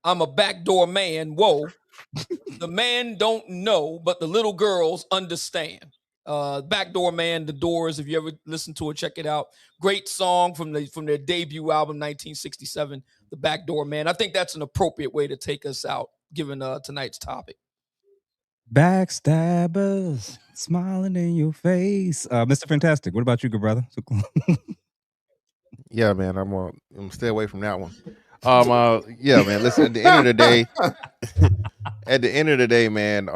I'm a backdoor man. Whoa. The man don't know, but the little girls understand. Backdoor Man, The Doors. If you ever listen to it, check it out. Great song from their debut album, 1967, The Backdoor Man. I think that's an appropriate way to take us out, given tonight's topic. Backstabbers smiling in your face. Mr. Fantastic, what about you, good brother? Yeah, man, I'm stay away from that one. Yeah, man. Listen, at the end of the day, man.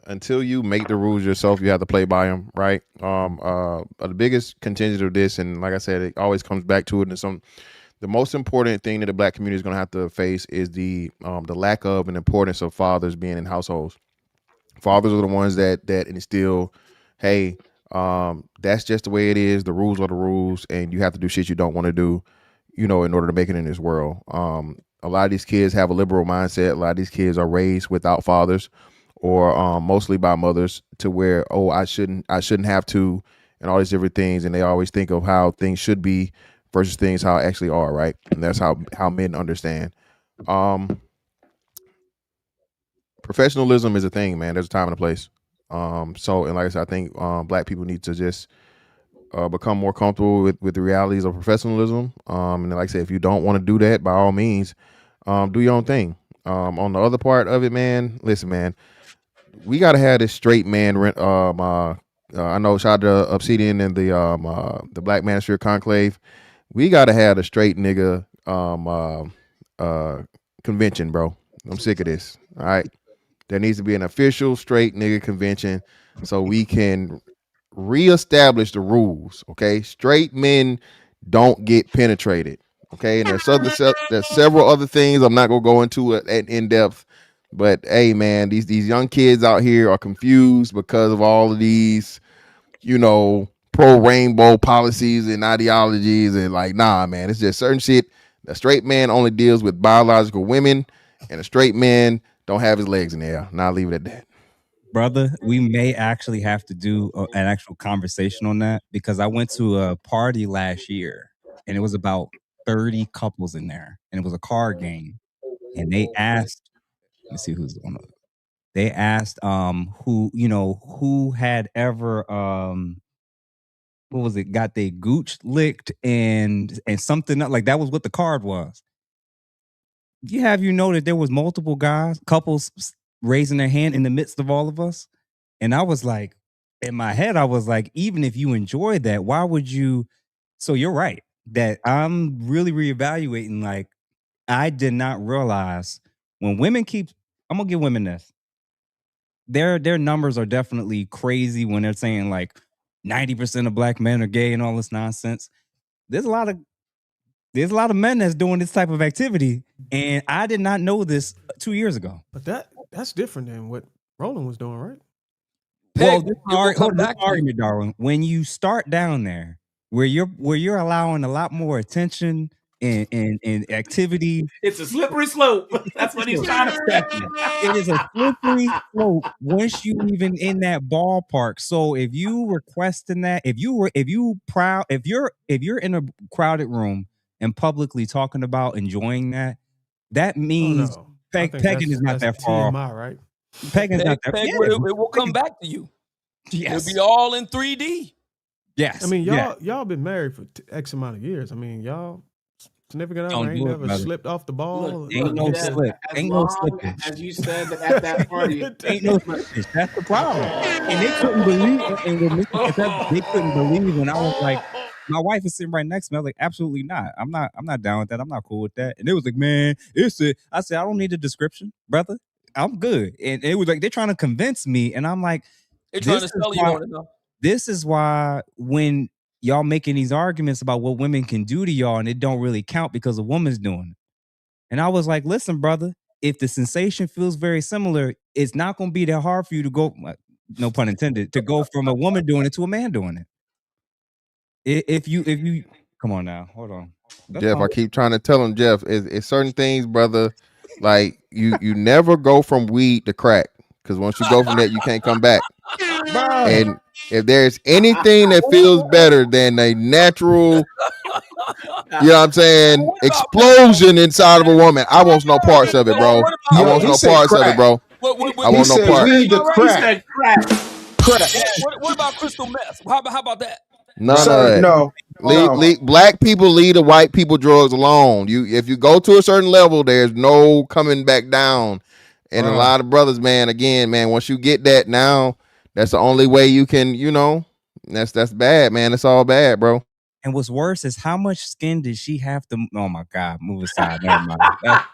Until you make the rules yourself, you have to play by them, right? The biggest contingent of this, and like I said, it always comes back to it. And the most important thing that the Black community is going to have to face is the lack of and importance of fathers being in households. Fathers are the ones that instill, hey, that's just the way it is. The rules are the rules, and you have to do shit you don't want to do, in order to make it in this world. A lot of these kids have a liberal mindset. A lot of these kids are raised without fathers, or mostly by mothers, to where, oh, I shouldn't have to, and all these different things, and they always think of how things should be versus things how it actually are, right? And that's how men understand. Professionalism is a thing, man. There's a time and a place. And like I said, I think Black people need to just become more comfortable with the realities of professionalism. And like I said, if you don't want to do that, by all means, do your own thing. On the other part of it, man, listen, man, we gotta have this straight man. I know, shout out to Obsidian and the Black Manosphere Conclave. We gotta have a straight nigga convention, bro. I'm sick of this. All right. There needs to be an official straight nigga convention so we can reestablish the rules. Okay. Straight men don't get penetrated. Okay. And there's several other things I'm not gonna go into in depth. But hey, man, these young kids out here are confused because of all of these, pro-rainbow policies and ideologies, and like, nah, man, it's just certain shit. A straight man only deals with biological women, and a straight man don't have his legs in the air. Now I'll leave it at that. Brother, we may actually have to do an actual conversation on that, because I went to a party last year and it was about 30 couples in there, and it was a card game, and they asked, let me see who's on it. They asked who had ever what was it, got their gooch licked and something like that was what the card was. You know that there was multiple couples raising their hand in the midst of all of us. And I was like, in my head, I was like, even if you enjoy that, why would you? So you're right that I'm really reevaluating. Like, I did not realize when women I'm gonna give women this. Their numbers are definitely crazy when they're saying like 90% of Black men are gay and all this nonsense. There's a lot of men that's doing this type of activity, and I did not know this 2 years ago. But that's different than what Roland was doing, right? Well, this argument, Darwin. When you start down there, where you're allowing a lot more attention and activity, it's a slippery slope. That's what he's trying to say. It is a slippery slope once you even in that ballpark. So if you requesting that, if you're in a crowded room and publicly talking about enjoying that means pegging is not that far. TMI, right? Pegging is not that far. It will come back to you. Yes. It'll be all in 3D. Yes. I mean, y'all been married for X amount of years. I mean, y'all significant other ain't never slipped off the ball. Ain't no slip. Ain't no slippage. As you said at that party, ain't no slippage. That's the problem. And they couldn't believe it. They couldn't believe when I was like, my wife is sitting right next to me. I was like, absolutely not. I'm not down with that. I'm not cool with that. And it was like, man, I said, I don't need a description, brother. I'm good. And it was like, they're trying to convince me. And I'm like, they're trying to sell you on it though. This is why when y'all making these arguments about what women can do to y'all, and it don't really count because a woman's doing it. And I was like, listen, brother, if the sensation feels very similar, it's not going to be that hard for you to go. no pun intended, to go from a woman doing it to a man doing it. If you come on now, hold on. That's Jeff, fine. I keep trying to tell him, Jeff, it's certain things, brother. Like you never go from weed to crack, because once you go from that, you can't come back. And if there's anything that feels better than a natural, you know what I'm saying, explosion inside of a woman, I want no parts of it, bro. I Yo, want he no said parts of it, crack. bro. I He want no said parts. weed to He crack. said crack. What about crystal meth? How about that? None Sir, of it. no. Black people leave the white people drugs alone. If you go to a certain level, there's no coming back down. And a lot of brothers, man, again, man, once you get that now, that's the only way you can, that's bad, man. It's all bad, bro. And what's worse is how much skin did she have to? Oh my God, move aside. Never mind. That's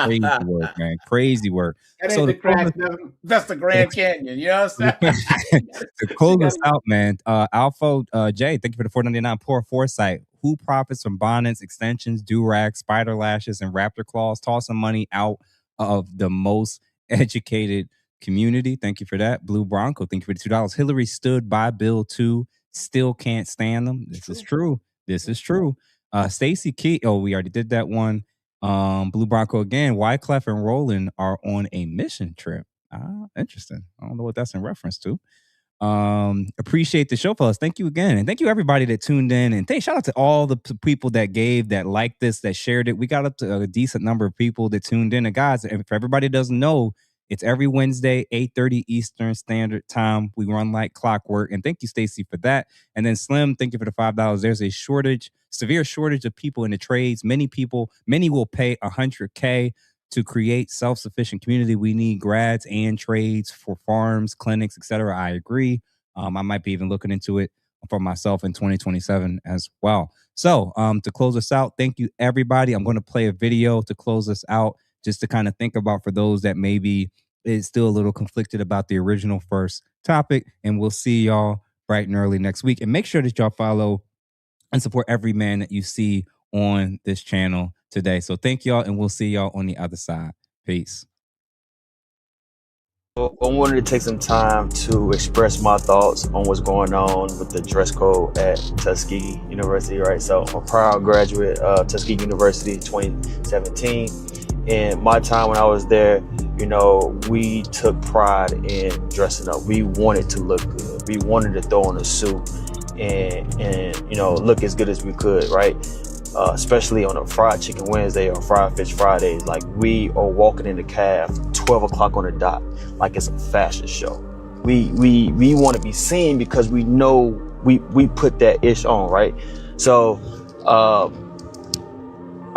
crazy work, man. Crazy work. That So ain't the to close crack. That's the Grand Canyon. You know what I'm saying? to close us out, man. Alpha J, thank you for the $4.99 poor foresight. Who profits from bonnets, extensions, durags, spider lashes, and raptor claws? Tossing money out of the most educated community. Thank you for that. Blue Bronco, thank you for the $2. Hillary stood by Bill 2. Still can't stand them. This is true. This is true. Stacy Key. Oh, we already did that one. Blue Bronco again. Wyclef and Roland are on a mission trip. Interesting. I don't know what that's in reference to. Appreciate the show, fellas. Thank you again. And thank you everybody that tuned in. And shout out to all the people that gave, that liked this, that shared it. We got up to a decent number of people that tuned in. And guys, if everybody doesn't know, it's every Wednesday, 8:30 Eastern Standard Time. We run like clockwork. And thank you, Stacy, for that. And then Slim, thank you for the $5. There's a severe shortage of people in the trades. Many will pay $100K to create self-sufficient community. We need grads and trades for farms, clinics, etc. I agree. I might be even looking into it for myself in 2027 as well. So to close us out, thank you, everybody. I'm going to play a video to close us out, just to kind of think about for those that maybe is still a little conflicted about the original first topic. And we'll see y'all bright and early next week. And make sure that y'all follow and support every man that you see on this channel today. So thank y'all, and we'll see y'all on the other side. Peace. I wanted to take some time to express my thoughts on what's going on with the dress code at Tuskegee University, right? So I'm a proud graduate of Tuskegee University 2017. And my time when I was there, we took pride in dressing up. We wanted to look good. We wanted to throw on a suit and look as good as we could, right? Especially on a fried chicken Wednesday or fried fish Fridays. Like, we are walking in the caf 12 o'clock on the dot, like it's a fashion show. We want to be seen because we know we put that ish on, right? So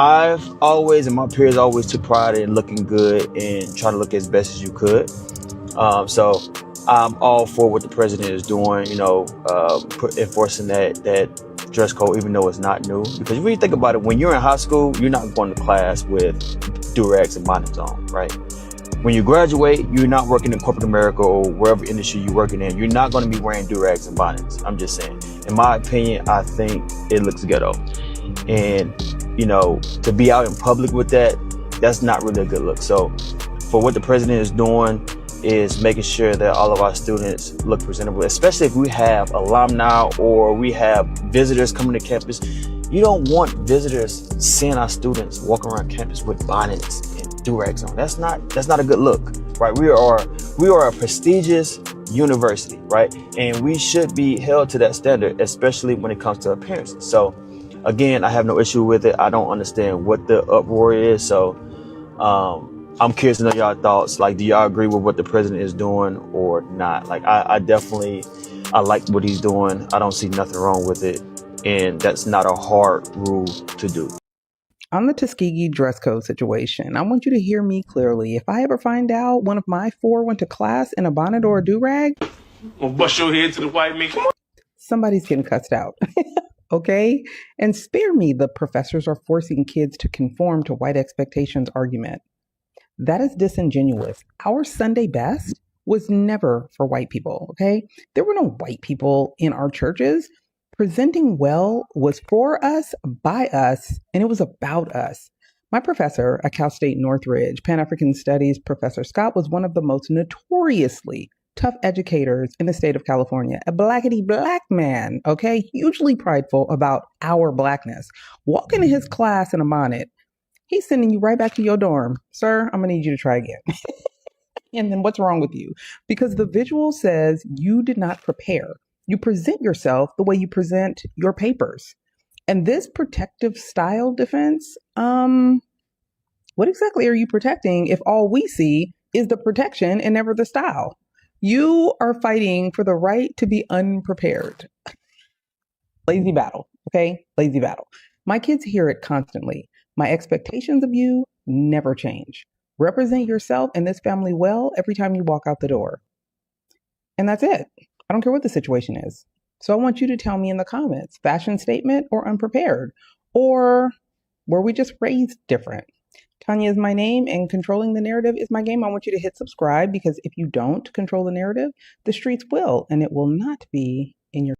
I've always, and my peers always, took pride in looking good and trying to look as best as you could. So I'm all for what the president is doing, enforcing that dress code, even though it's not new. Because when you think about it, when you're in high school, you're not going to class with durags and bonnets on, right? When you graduate, you're not working in corporate America or wherever industry you're working in. You're not going to be wearing durags and bonnets. I'm just saying. In my opinion, I think it looks ghetto. And, to be out in public with that, that's not really a good look. So for what the president is doing is making sure that all of our students look presentable, especially if we have alumni or we have visitors coming to campus. You don't want visitors seeing our students walk around campus with bonnets and durags on. That's not a good look, right? We are a prestigious university, right? And we should be held to that standard, especially when it comes to appearances. So again, I have no issue with it. I don't understand what the uproar is. So I'm curious to know y'all thoughts. Like, do y'all agree with what the president is doing or not? Like, I definitely like what he's doing. I don't see nothing wrong with it. And that's not a hard rule to do. On the Tuskegee dress code situation, I want you to hear me clearly. If I ever find out one of my 4 went to class in a bonnet or a durag, I'll bust your head to the white man. somebody's getting cussed out. Okay? And spare me the professors are forcing kids to conform to white expectations argument. That is disingenuous. Our Sunday best was never for white people, okay? There were no white people in our churches. Presenting well was for us, by us, and it was about us. My professor at Cal State Northridge, Pan-African Studies, Professor Scott, was one of the most notoriously tough educators in the state of California, a blackity black man, okay, hugely prideful about our blackness, walk into his class in a bonnet. He's sending you right back to your dorm. Sir, I'm gonna need you to try again. And then what's wrong with you? Because the visual says you did not prepare. You present yourself the way you present your papers. And this protective style defense, what exactly are you protecting if all we see is the protection and never the style? You are fighting for the right to be unprepared. Lazy battle, okay? Lazy battle. My kids hear it constantly. My expectations of you never change. Represent yourself and this family well every time you walk out the door. And that's it. I don't care what the situation is. So I want you to tell me in the comments, fashion statement or unprepared? Or were we just raised different? Tanya is my name and controlling the narrative is my game. I want you to hit subscribe because if you don't control the narrative, the streets will, and it will not be in your